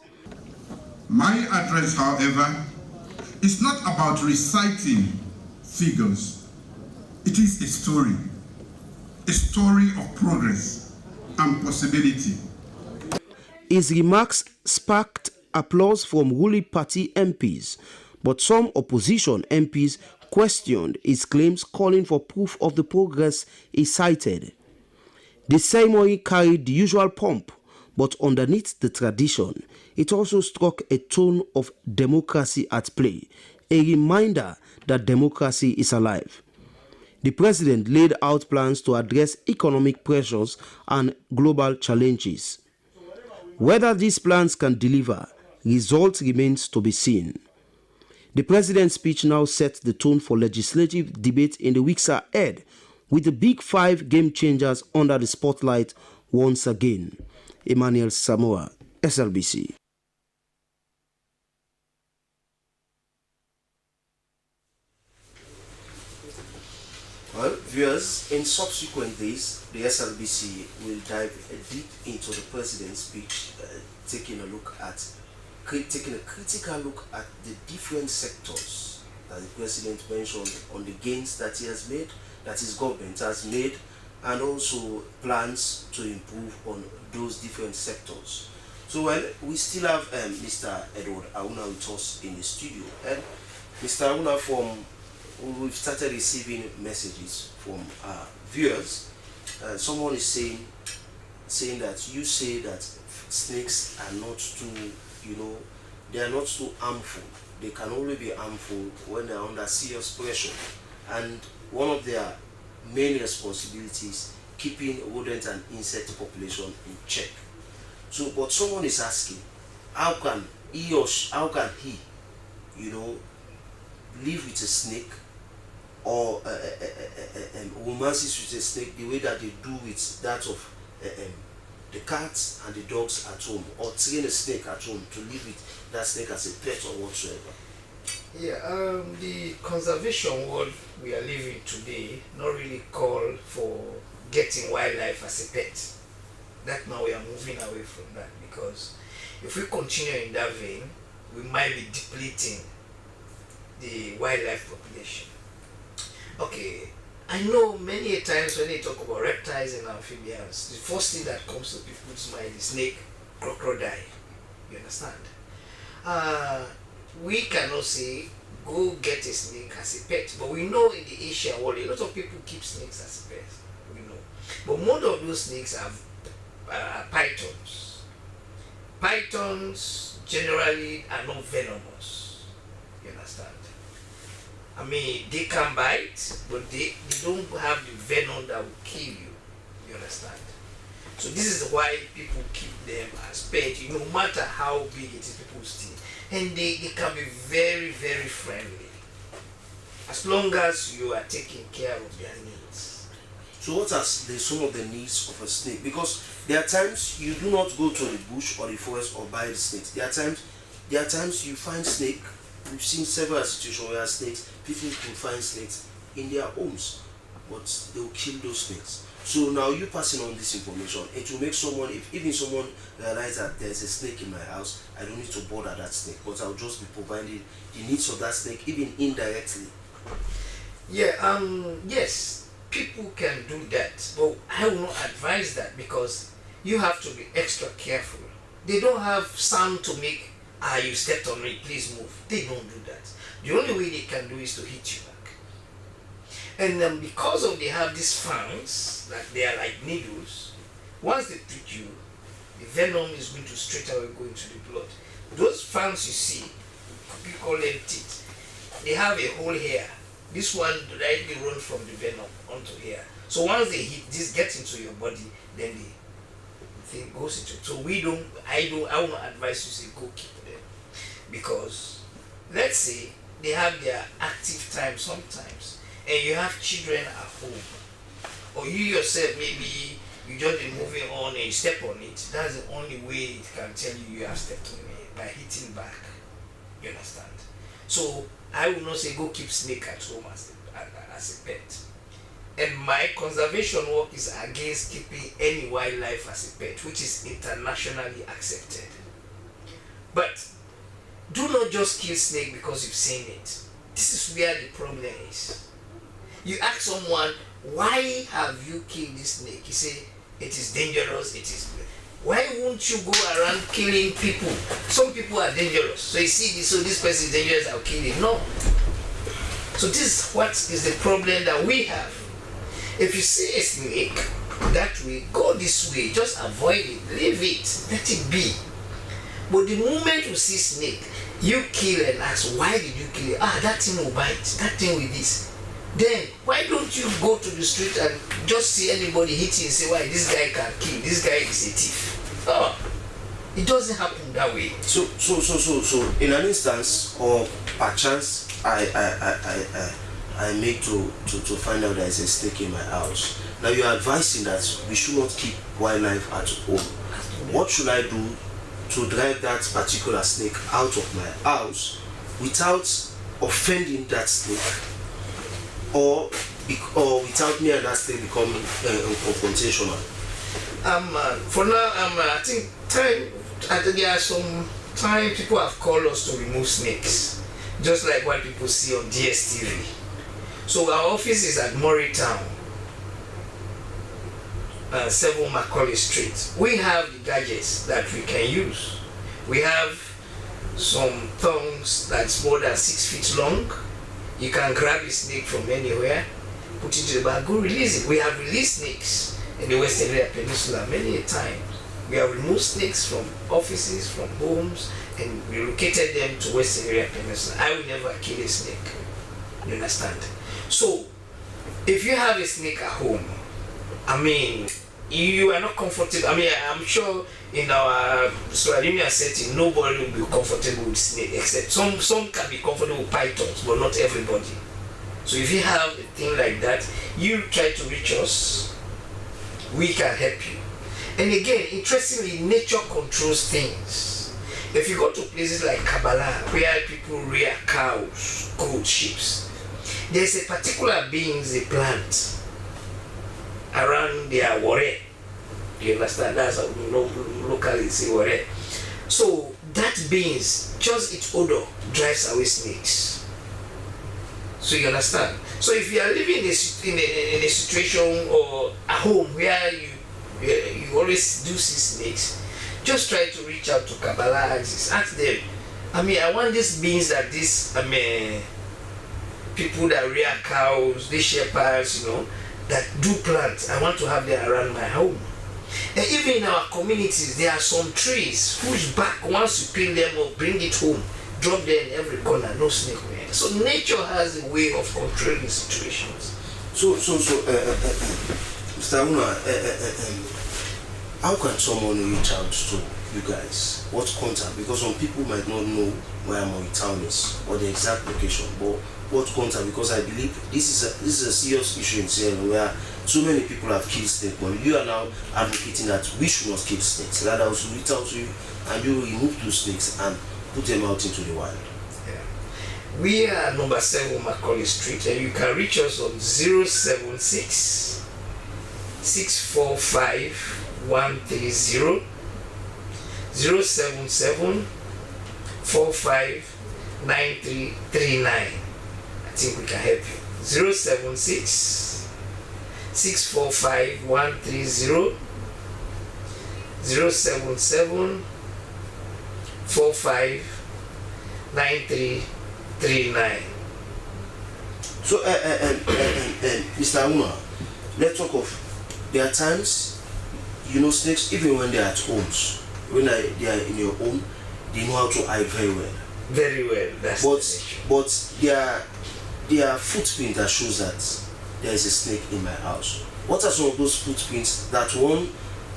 My address, however, is not about reciting figures. It is a story of progress and possibility. His remarks sparked applause from ruling party MPs, but some opposition MPs questioned his claims, calling for proof of the progress he cited. The ceremony carried the usual pomp, but underneath the tradition, it also struck a tone of democracy at play, a reminder that democracy is alive. The president laid out plans to address economic pressures and global challenges. Whether these plans can deliver, results remains to be seen. The president's speech now sets the tone for legislative debate in the weeks ahead, with the Big Five game changers under the spotlight once again. Emmanuel Samoa, SLBC. Well, viewers, in subsequent days, the SLBC will dive deep into the president's speech, taking a critical look at the different sectors that the president mentioned, on the gains that he has made, that his government has made, and also plans to improve on those different sectors. So, well, we still have Mr. Edward Auna with us in the studio. And Mr. Auna, we've started receiving messages from viewers. Someone is saying that you say that snakes are not too, they are not too harmful. They can only be harmful when they are under serious pressure. And one of their main responsibilities, keeping rodent and insect population in check. So, but someone is asking, how can he live with a snake, or romances with a snake the way that they do with that of the cats and the dogs at home, or train a snake at home to live with that snake as a pet or whatsoever? Yeah, the conservation world we are living today not really call for getting wildlife as a pet. That now we are moving away from that, because if we continue in that vein, we might be depleting the wildlife population. Okay, I know many a times when they talk about reptiles and amphibians, the first thing that comes to people's mind is snake, crocodile. You understand? We cannot say go get a snake as a pet, but we know in the Asian world a lot of people keep snakes as a pet. We know, but most of those snakes have pythons. Pythons generally are not venomous. You understand? I mean, they can bite, but they don't have the venom that will kill you. You understand? So this is why people keep them as pets. No matter how big it is, people still. And they can be very, very friendly, as long as you are taking care of their needs. So what are some of the needs of a snake? Because there are times you do not go to the bush or the forest or buy the snakes. There are times you find snake. We've seen several situations where snakes, people can find snakes in their homes, but they will kill those snakes. So now you passing on this information, it will make someone, if even someone realizes that there's a snake in my house, I don't need to bother that snake, but I'll just be providing the needs of that snake, even indirectly. Yeah, yes, people can do that, but I will not advise that, because you have to be extra careful. They don't have sound to make you stepped on me, please move. They don't do that. The only way they can do is to hit you back. And because of they have these fangs, that they are like needles, once they prick you, the venom is going to straight away go into the blood. Those fangs you see, we call them teeth. They have a hole here. This one directly runs from the venom onto here. So once they hit, this gets into your body, then the thing goes into it. So I will not advise you say go keep them. Because let's say they have their active time sometimes, and you have children at home, or you yourself maybe you just be moving on and you step on it. That's the only way it can tell you have stepped on it, by hitting back. You understand? So I will not say go keep snake at home as a pet. And my conservation work is against keeping any wildlife as a pet, which is internationally accepted. But do not just kill snake because you've seen it. This is where the problem is. You ask someone, why have you killed this snake? He say, it is dangerous, it is. Why won't you go around killing people? Some people are dangerous. So you see this, so this person is dangerous, I'll kill him. No. So this is what is the problem that we have. If you see a snake that way, go this way, just avoid it, leave it, let it be. But the moment you see snake, you kill and ask, why did you kill it? That thing will bite, that thing with this. Then, why don't you go to the street and just see anybody hitting and say, why, this guy can kill, this guy is a thief. Oh, it doesn't happen that way. So, in an instance, or perchance, I make to find out there is a snake in my house. Now you're advising that we should not keep wildlife at home. What should I do to drive that particular snake out of my house without offending that snake, or without me and that snake becoming confrontational? For now, I think there are some time people have called us to remove snakes, just like what people see on DSTV. So our office is at Freetown, 7 Macaulay Street. We have the gadgets that we can use. We have some tongues that's more than 6 feet long. You can grab a snake from anywhere, put it in the bag, go release it. We have released snakes in the Western Area Peninsula many a time. We have removed snakes from offices, from homes, and relocated them to Western Area Peninsula. I will never kill a snake. You understand? So, if you have a snake at home, I mean, you are not comfortable. I mean, I'm sure in our Sierra Leone setting, nobody will be comfortable with snake, except some can be comfortable with pythons, but not everybody. So if you have a thing like that, you try to reach us, we can help you. And again, interestingly, nature controls things. If you go to places like Kabbalah, where people rear cows, goats, sheep, there's a particular beans they plant around their wore. You understand? That's how locally say wore. So that beans, just its odor drives away snakes. So you understand? So if you are living in a situation or at home where you always do see snakes, just try to reach out to Kabbalah and ask them, I mean, I want these beans that people that rear cows, these shepherds, that do plant, I want to have them around my home. And even in our communities, there are some trees whose bark, once you peel them or bring it home, drop them in every corner, no snake will enter. So nature has a way of controlling situations. So, Mr. Una, how can someone reach out to you guys? What contact? Because some people might not know where Freetown is or the exact location, but what contact? Because I believe this is a serious issue in Sierra Leone where so many people have killed snakes, but you are now advocating that we should not kill snakes. That I will reach out to you and you will remove those snakes and put them out into the wild. Yeah. We are number 7 Macaulay Street, and you can reach us on 076 645 130 077 45 9339. I think we can help you. 076 645 130 077 459339. So, Mr. Uma, let's talk of, there are times, you know, snakes, even when they are at homes, when they are in your home, they know how to hide very well. Very well, that's but there are footprints that shows that there is a snake in my house. What are some of those footprints that one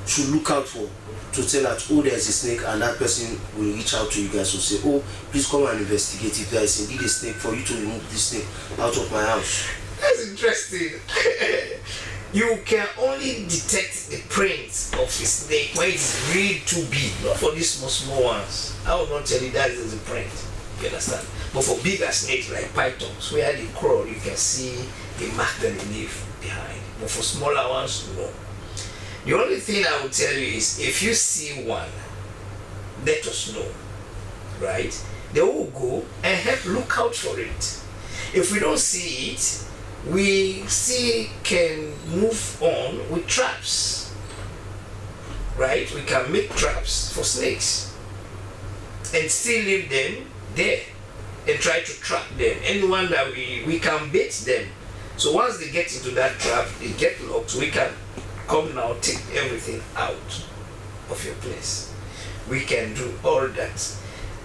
should look out for to tell that, oh, there is a snake, and that person will reach out to you guys to say, oh, please come and investigate if there is indeed a snake, for you to remove this snake out of my house? That's interesting. You can only detect the print of a snake when it's really too big, not for these small ones. I will not tell you that is the print, you understand? But for bigger snakes like pythons, where they crawl, you can see the mark that they leave behind. But for smaller ones, no. The only thing I will tell you is, if you see one, let us know, right? They will go and help look out for it. If we don't see it, we still can move on with traps, right? We can make traps for snakes and still leave them there and try to trap them. Anyone that we can bait them. So once they get into that trap, they get locked, we can come now, take everything out of your place. We can do all that.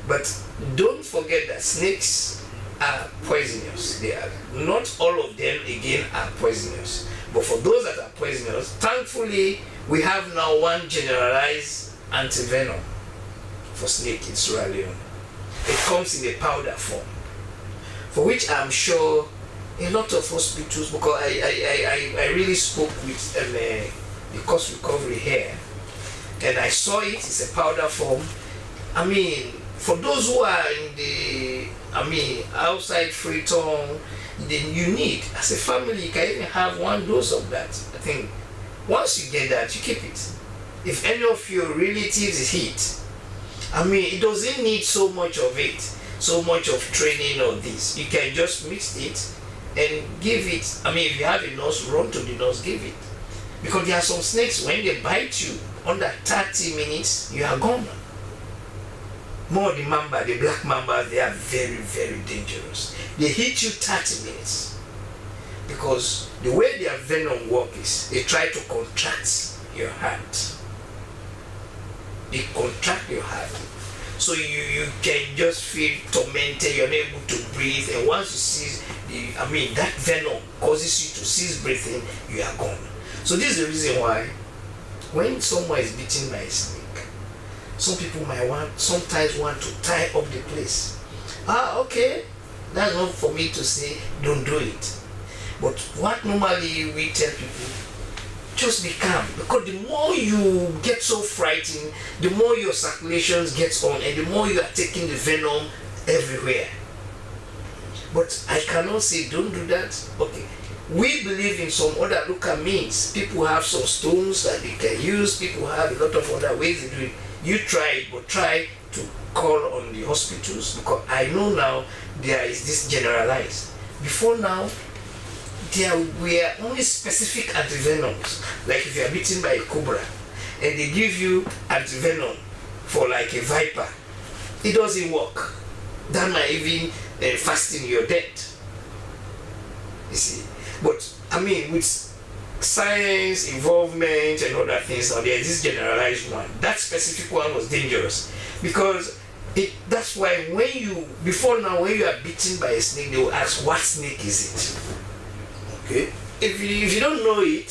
But don't forget that snakes are poisonous. They are not all of them again are poisonous, but for those that are poisonous, thankfully we have now one generalized antivenom for snake in Sierra Leone. It comes in a powder form, for which I'm sure a lot of hospitals, because I really spoke with the cost recovery here, and I saw it. It's a powder form. I mean, for those who are in the outside Freetown, then you need, as a family, you can even have one dose of that. I think once you get that, you keep it. If any of your relatives hit, it doesn't need so much of it, so much of training or this. You can just mix it and give it. If you have a nurse, run to the nurse, give it. Because there are some snakes, when they bite you, under 30 minutes, you are gone. More the mamba, the black mamba, they are very, very dangerous. They hit you 30 minutes. Because the way their venom works is, they try to contract your heart. They contract your heart. So you can just feel tormented, you're not able to breathe, and once you see that venom causes you to cease breathing, you are gone. So this is the reason why when someone is bitten by a snake, some people might sometimes want to tie up the place. Okay, that's not for me to say don't do it. But what normally we tell people, just be calm, because the more you get so frightened, the more your circulations gets on, and the more you are taking the venom everywhere. But I cannot say don't do that. Okay, we believe in some other local means. People have some stones that they can use. People have a lot of other ways to do it. You try it, but try to call on the hospitals, because I know now there is this generalized. Before now, there were only specific antivenoms. Like if you are bitten by a cobra and they give you antivenom for like a viper, it doesn't work. That might even fasten your death. You see, but with science, involvement, and other things, now there is this generalized one. That specific one was dangerous, because that's why before now, when you are bitten by a snake, they will ask, what snake is it? Okay. If you don't know it,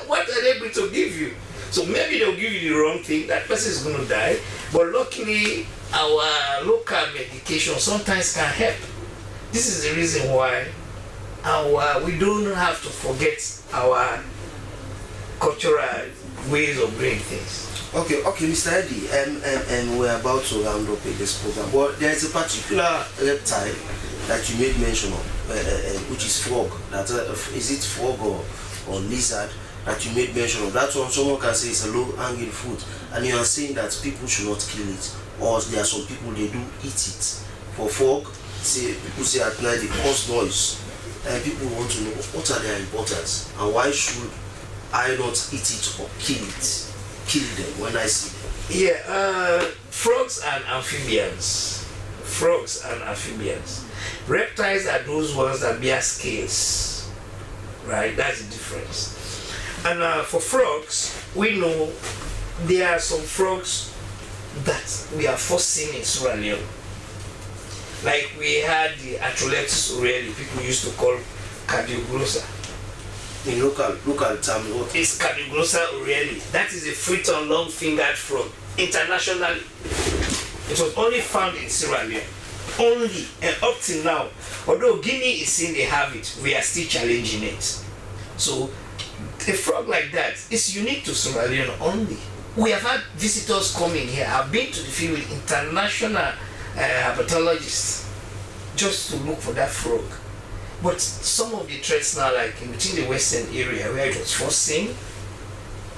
what are they going to give you? So maybe they'll give you the wrong thing, that person is going to die. But luckily, our local medication sometimes can help. This is the reason why we don't have to forget our cultural ways of doing things. Okay, Mr. Eddie, and we're about to round up this program. But there's a particular reptile that you made mention of, which is frog. Is it frog or lizard that you made mention of? That one, someone can say it's a low-hanging fruit, and you are saying that people should not kill it, or there are some people they do eat it. For frog, people say at night they cause noise, and people want to know what are their importance, and why should I not eat it or kill it? kill them when I see them? Yeah, frogs and amphibians. Frogs and amphibians. Reptiles are those ones that bear scales, right? That's the difference. And for frogs, we know there are some frogs that we are forcing in Sierra Leone. Like we had the Atroleptis aurelia, people used to call Cardioglossa. In local term, what? It's Cardioglossa aurelia. That is a Freetown long-fingered frog. Internationally, it was only found in Sierra Leone. Only, and up till now, although Guinea is saying they have it, we are still challenging it. So, a frog like that is unique to Sierra Leone only. We have had visitors coming here. I've been to the field with international herpetologists just to look for that frog. But some of the threats now, like within the western area where it was first seen,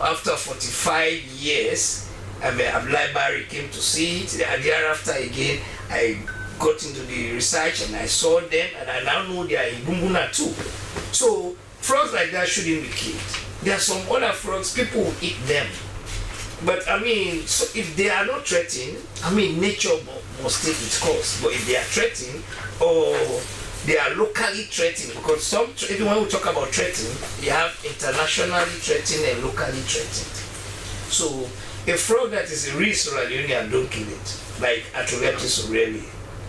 after 45 years, Library came to see it. Thereafter again, I got into the research and I saw them, and I now know they are in Bumbuna too. So frogs like that shouldn't be killed. There are some other frogs, people will eat them. But I mean, so if they are not threatened, I mean, nature must take its course. But if they are threatened, or they are locally threatened, because even when we talk about threatened, you have internationally threatened and locally threatened. So a frog that is a real Sierra Leonean, don't kill it. Like Atroleptis aurelia,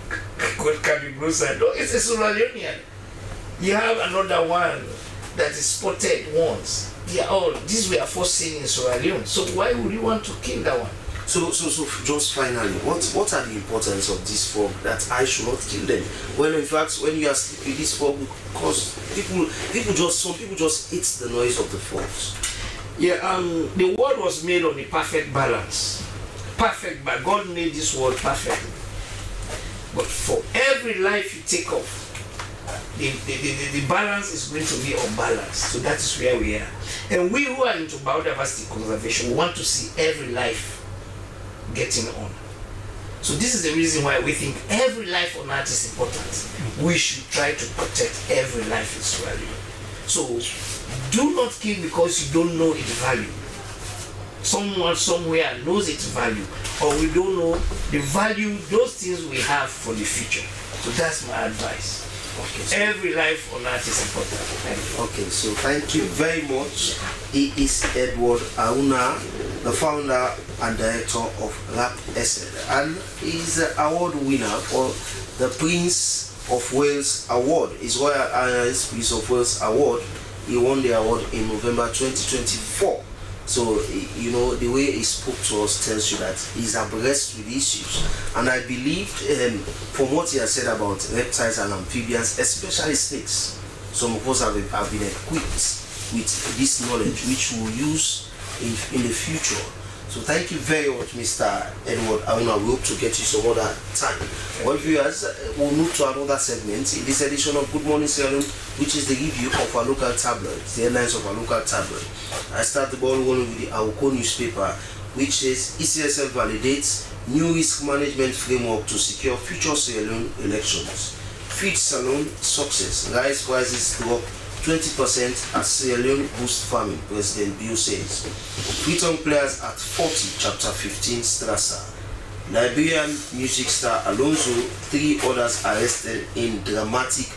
Cardioglossa, it's a Sierra Leonean. You have another one that is spotted once. They are all, these we are first seen in Sierra Leone. So why would you want to kill that one? So just finally, what are the importance of this frog that I should not kill them? Well, in fact, when you are sleeping, this frog, because some people just eat the noise of the frogs. Yeah, the world was made on a perfect balance. Perfect, but God made this world perfect. But for every life you take off, the balance is going to be unbalanced. So that is where we are. And we who are into biodiversity conservation, we want to see every life getting on. So this is the reason why we think every life on earth is important. We should try to protect every life in Sierra Leone. So do not kill because you don't know its value. Someone somewhere knows its value, or we don't know the value, those things we have for the future. So that's my advice. Okay, so every life on earth is important. Thank you. Okay, so thank you very much. He is Edward Auna, the founder and director of RAP SL, and he's the award winner for the Prince of Wales Award. His Royal Highness Prince of Wales Award. He won the award in November 2024. So, you know, the way he spoke to us tells you that he's abreast with issues. And I believed from what he has said about reptiles and amphibians, especially snakes, some of us have been equipped with this knowledge, which we'll use in the future. So thank you very much, Mr. Edward Auna. We hope to get you some other time. Well, viewers, we'll move to another segment in this edition of Good Morning Sierra Leone, which is the review of our local tabloids, the headlines of our local tabloid. I start the ball rolling with the Awoko newspaper, which says ECSL validates new risk management framework to secure future Sierra Leone elections. Feed Salon success, rice prices drop 20% as Sierra Leone boost farming, President Bio says. Freetown players at 40, chapter 15, Strasser. Liberian music star Alonso, 3 others arrested in dramatic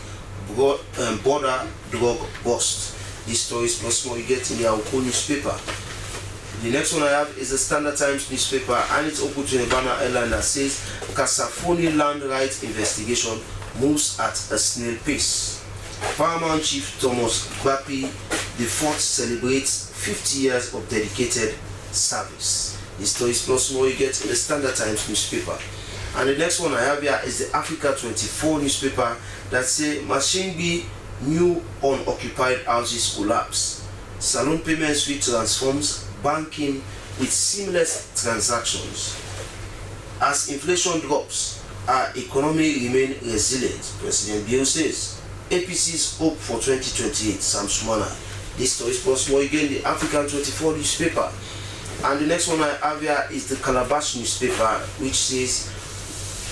border drug bust. These stories plus more you get in the Awoko newspaper. The next one I have is the Standard Times newspaper, and it's open to a banner headline that says Kasafoni land rights investigation moves at a snail pace. Paramount Chief Thomas Gbapi IV celebrates 50 years of dedicated service. The stories plus more you get in the Standard Times newspaper. And the next one I have here is the Africa 24 newspaper that says Machimbi new unoccupied houses collapse. Salon payment suite transforms banking with seamless transactions. As inflation drops, our economy remains resilient, President Bio says. APC's hope for 2028, Sam Sumana. This story is possible again, the African 24 newspaper. And the next one I have here is the Calabash newspaper, which says,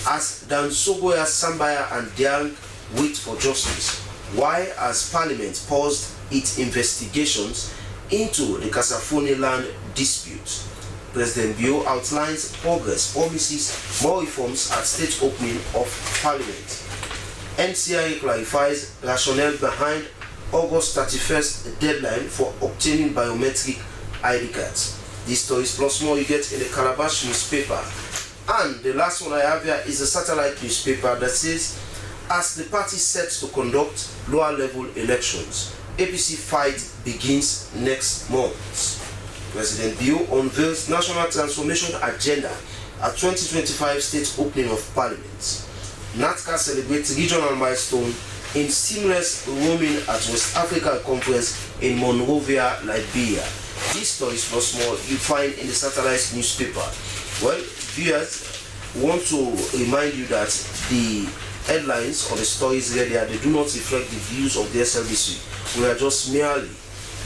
as Dan Sogoya, Sambaya and Diang wait for justice, why has Parliament paused its investigations into the Kasafoni land dispute? President Bio outlines progress, promises more reforms at state opening of Parliament. NCIA clarifies rationale behind August 31st deadline for obtaining biometric ID cards. These stories plus more you get in the Calabash newspaper. And the last one I have here is a satellite newspaper that says, as the party sets to conduct lower level elections, APC fight begins next month. President Bio unveils National Transformation Agenda at 2025 state opening of Parliament. NATCA celebrates regional milestone in seamless roaming at West Africa Conference in Monrovia, Liberia. These stories plus more you find in the satellite newspaper. Well, viewers, want to remind you that the headlines or the stories read there, they do not reflect the views of the SLBC. We are just merely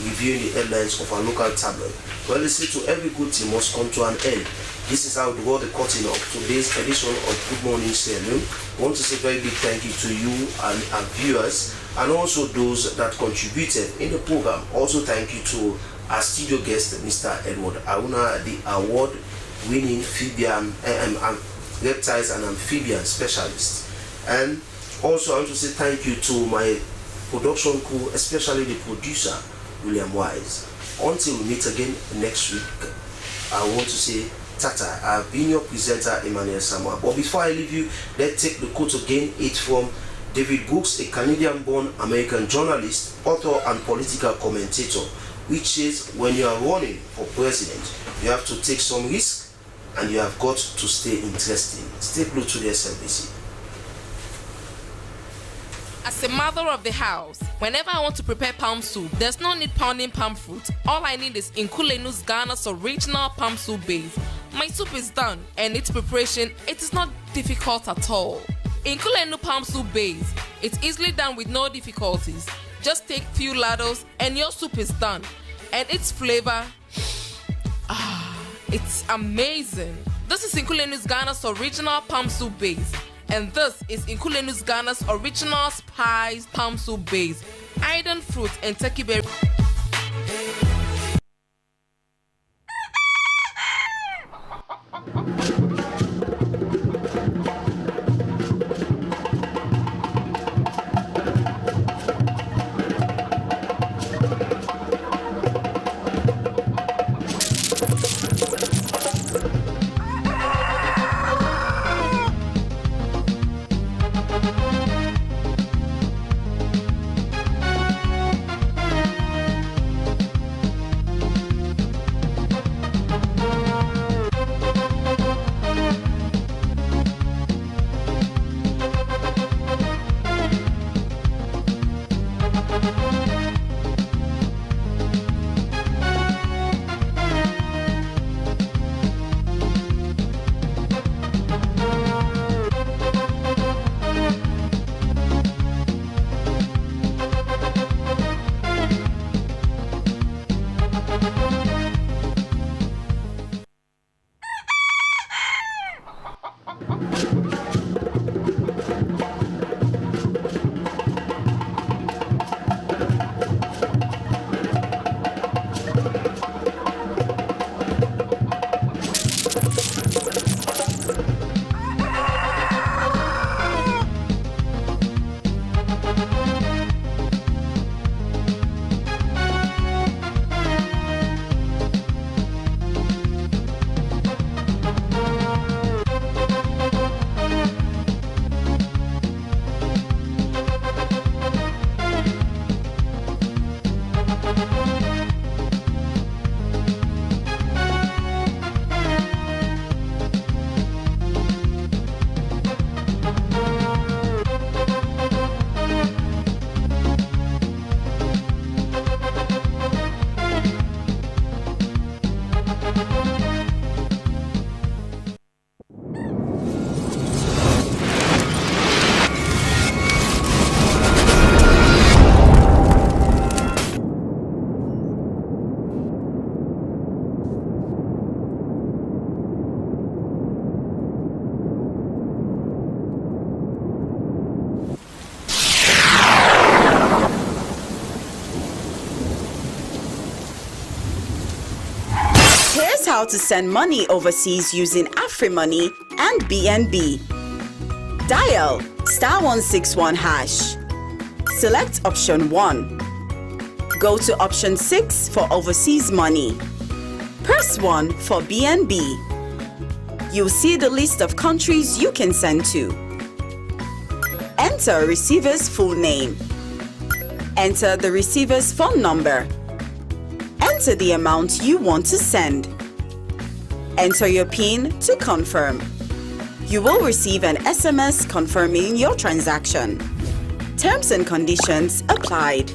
reviewing the headlines of our local tabloid. Well, they say to every good thing must come to an end. This is how we draw the curtain of today's edition of Good Morning Sierra Leone. I want to say a very big thank you to you and our viewers, and also those that contributed in the program. Also thank you to our studio guest, Mr. Edward Auna, the award-winning reptiles and amphibian specialist. And also I want to say thank you to my production crew, especially the producer, William Wise. Until we meet again next week, I want to say Tata. I've been your presenter, Emmanuel Samoa. But before I leave you, let's take the quote again. It's from David Brooks, a Canadian-born American journalist, author, and political commentator, which says, when you are running for president, you have to take some risk and you have got to stay interesting. Stay glued to the SLBC. As a mother of the house, whenever I want to prepare palm soup, there's no need pounding palm fruit. All I need is Nkulenu's Ghana's original palm soup base. My soup is done, and its preparation, it is not difficult at all. Nkulenu palm soup base, it's easily done with no difficulties. Just take few ladles and your soup is done. And its flavor, it's amazing. This is Nkulenu's Ghana's original palm soup base. And this is Nkulenu's Ghana's original spiced palm soup base, iron fruit and turkey berry. how to send money overseas using AfriMoney and BNB. Dial *161#. Select option 1. Go to option 6 for overseas money. Press 1 for BNB. You'll see the list of countries you can send to. Enter receiver's full name. Enter the receiver's phone number. Enter the amount you want to send. Enter your PIN to confirm. You will receive an SMS confirming your transaction. Terms and conditions applied.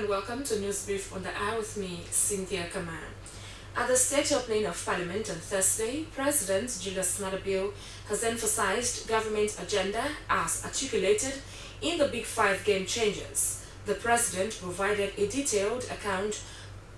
welcome to News Brief on the Hour with me, Cynthia Kaman. At the State Opening of Parliament on Thursday, President Julius Maada Bio has emphasized government agenda as articulated in the Big Five game changers. The President provided a detailed account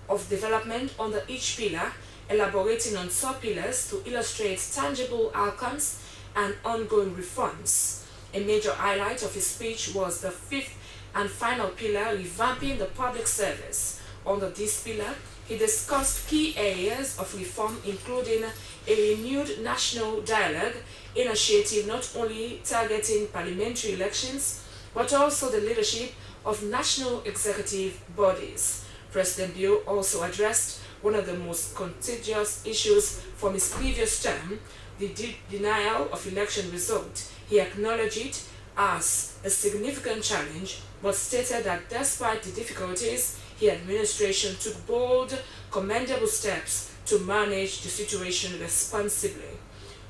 of development under each pillar elaborating on 4 pillars to illustrate tangible outcomes and ongoing reforms. A major highlight of his speech was the 5th and final pillar, revamping the public service. Under this pillar, he discussed key areas of reform, including a renewed national dialogue initiative not only targeting parliamentary elections, but also the leadership of national executive bodies. President Bio also addressed one of the most contentious issues from his previous term, the denial of election results. He acknowledged it as a significant challenge, but stated that despite the difficulties, his administration took bold, commendable steps to manage the situation responsibly.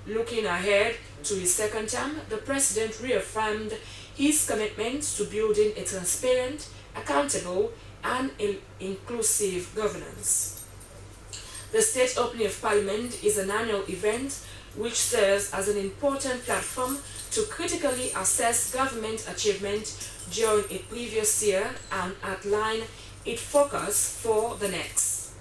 Looking ahead to his second term, the president reaffirmed his commitment to building a transparent, accountable, and inclusive governance. The state opening of Parliament is an annual event which serves as an important platform to critically assess government achievement during a previous year and outline its focus for the next.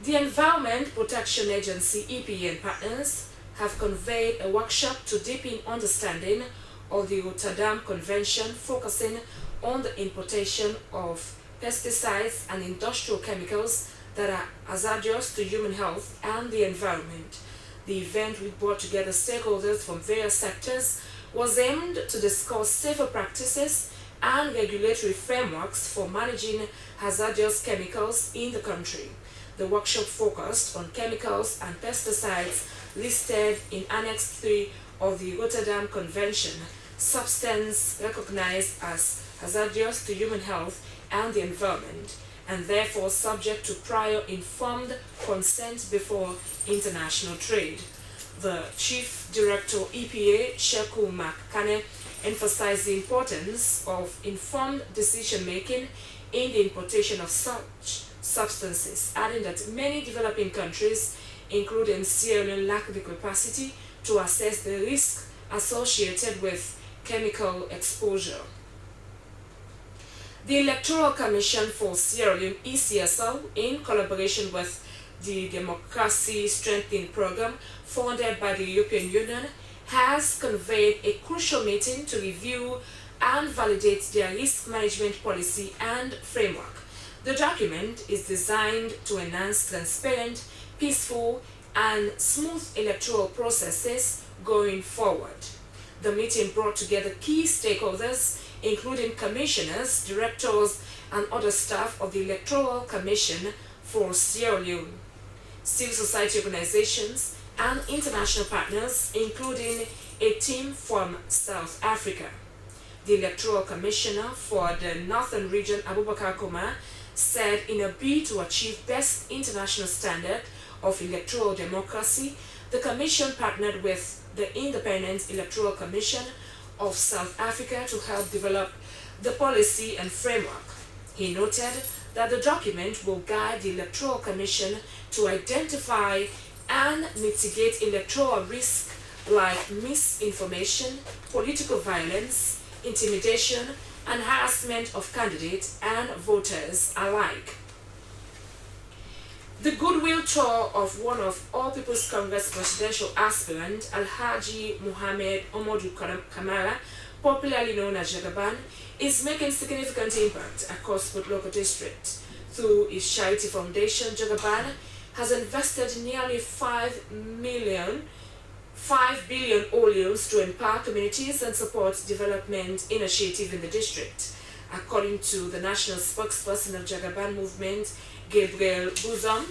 The Environment Protection Agency (EPA) and partners have convened a workshop to deepen understanding of the Rotterdam Convention, focusing on the importation of pesticides and industrial chemicals that are hazardous to human health and the environment. The event, which brought together stakeholders from various sectors, was aimed to discuss safer practices and regulatory frameworks for managing hazardous chemicals in the country. The workshop focused on chemicals and pesticides listed in Annex 3 of the Rotterdam Convention, substances recognized as hazardous to human health and the environment, and therefore subject to prior informed consent before international trade. The Chief Director EPA, Sheku Makane, emphasized the importance of informed decision-making in the importation of such substances, adding that many developing countries, including Sierra Leone, lack the capacity to assess the risk associated with chemical exposure. The Electoral Commission for Sierra Leone, ECSL, in collaboration with the Democracy Strengthening Program funded by the European Union, has convened a crucial meeting to review and validate their risk management policy and framework. The document is designed to enhance transparent, peaceful, and smooth electoral processes going forward. The meeting brought together key stakeholders, including commissioners, directors, and other staff of the Electoral Commission for Sierra Leone, civil society organizations, and international partners, including a team from South Africa. The Electoral Commissioner for the Northern Region, Abubakar Koma, said in a bid to achieve best international standard of electoral democracy, the Commission partnered with the Independent Electoral Commission of South Africa to help develop the policy and framework. He noted that the document will guide the Electoral Commission to identify and mitigate electoral risk like misinformation, political violence, intimidation, and harassment of candidates and voters alike. The goodwill tour of one of All People's Congress presidential aspirant, Alhaji Muhammad Omodu Kamara, popularly known as Jagaban, is making significant impact across both local districts. Through his charity foundation, Jagaban has invested nearly 5 billion olios to empower communities and support development initiatives in the district. According to the national spokesperson of Jagaban movement, Gabriel Buzom,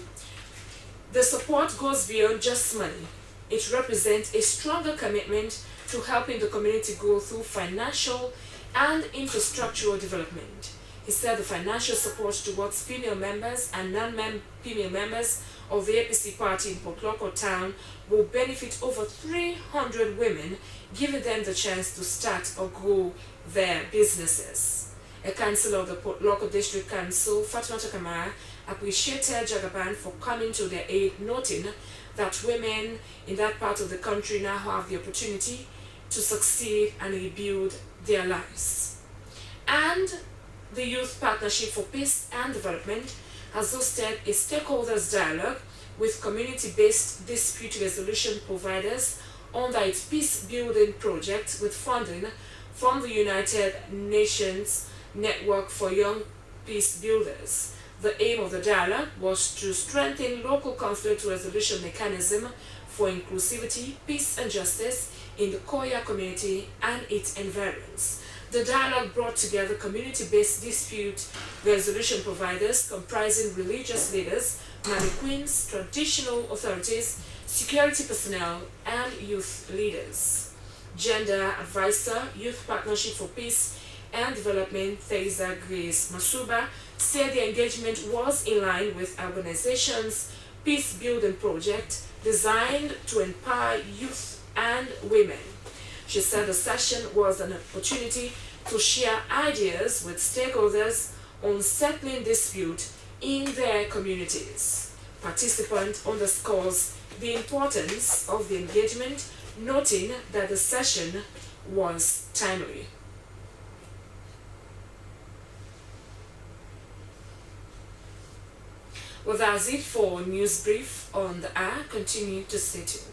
the support goes beyond just money. It represents a stronger commitment to helping the community go through financial and infrastructural development. He said the financial support towards female members and non-female members of the APC party in Port Loko town will benefit over 300 women, giving them the chance to start or grow their businesses. A councillor of the Port Loko District Council, Fatmata Kamara, appreciated Jagaban for coming to their aid, noting that women in that part of the country now have the opportunity to succeed and rebuild their lives. And the Youth Partnership for Peace and Development has hosted a stakeholders dialogue with community-based dispute resolution providers under its peace-building project with funding from the United Nations Network for Young Peace Builders. The aim of the dialogue was to strengthen local conflict resolution mechanism for inclusivity, peace and justice in the Koya community and its environs. The dialogue brought together community-based dispute resolution providers comprising religious leaders, mannequins, traditional authorities, security personnel, and youth leaders. Gender advisor, Youth Partnership for Peace and Development, Theresa Grace Masuba, said the engagement was in line with organization's peace-building project designed to empower youth and women. She said the session was an opportunity to share ideas with stakeholders on settling dispute in their communities. Participant underscores the importance of the engagement, noting that the session was timely. Well, that's it for News Brief on the Hour. Continue to stay tuned.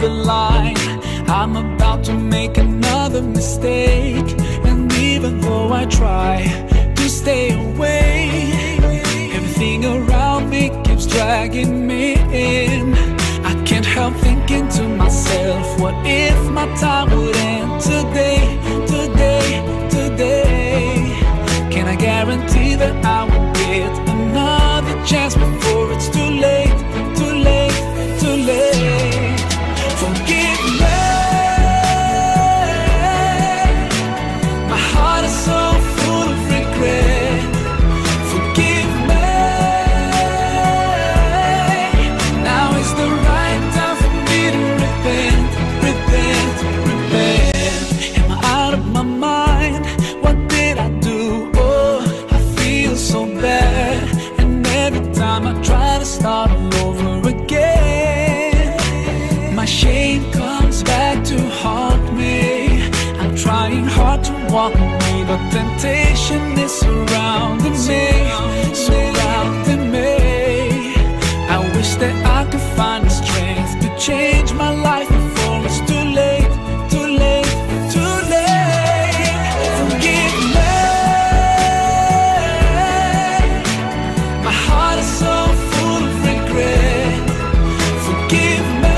The line. I'm about to make another mistake, and even though I try to stay away, everything around me keeps dragging me in. I can't help thinking to myself, what if my time would end today, today, today? Can I guarantee that I will get another chance before it's too late, too late, too late? Forgive me, my heart is so full of regret. Forgive me, now is the right time for me to repent, repent, repent. Am I out of my mind? What did I do? Oh, I feel so bad, and every time I try to start all over again, my shame comes back to haunt me. I'm trying hard to walk away, but temptation is surrounding me, surrounding me. I wish that I could find the strength to change my life before it's too late, too late, too late. Forgive me, my heart is so full of regret. Forgive me,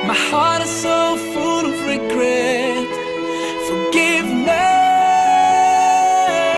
My heart is so full of regret.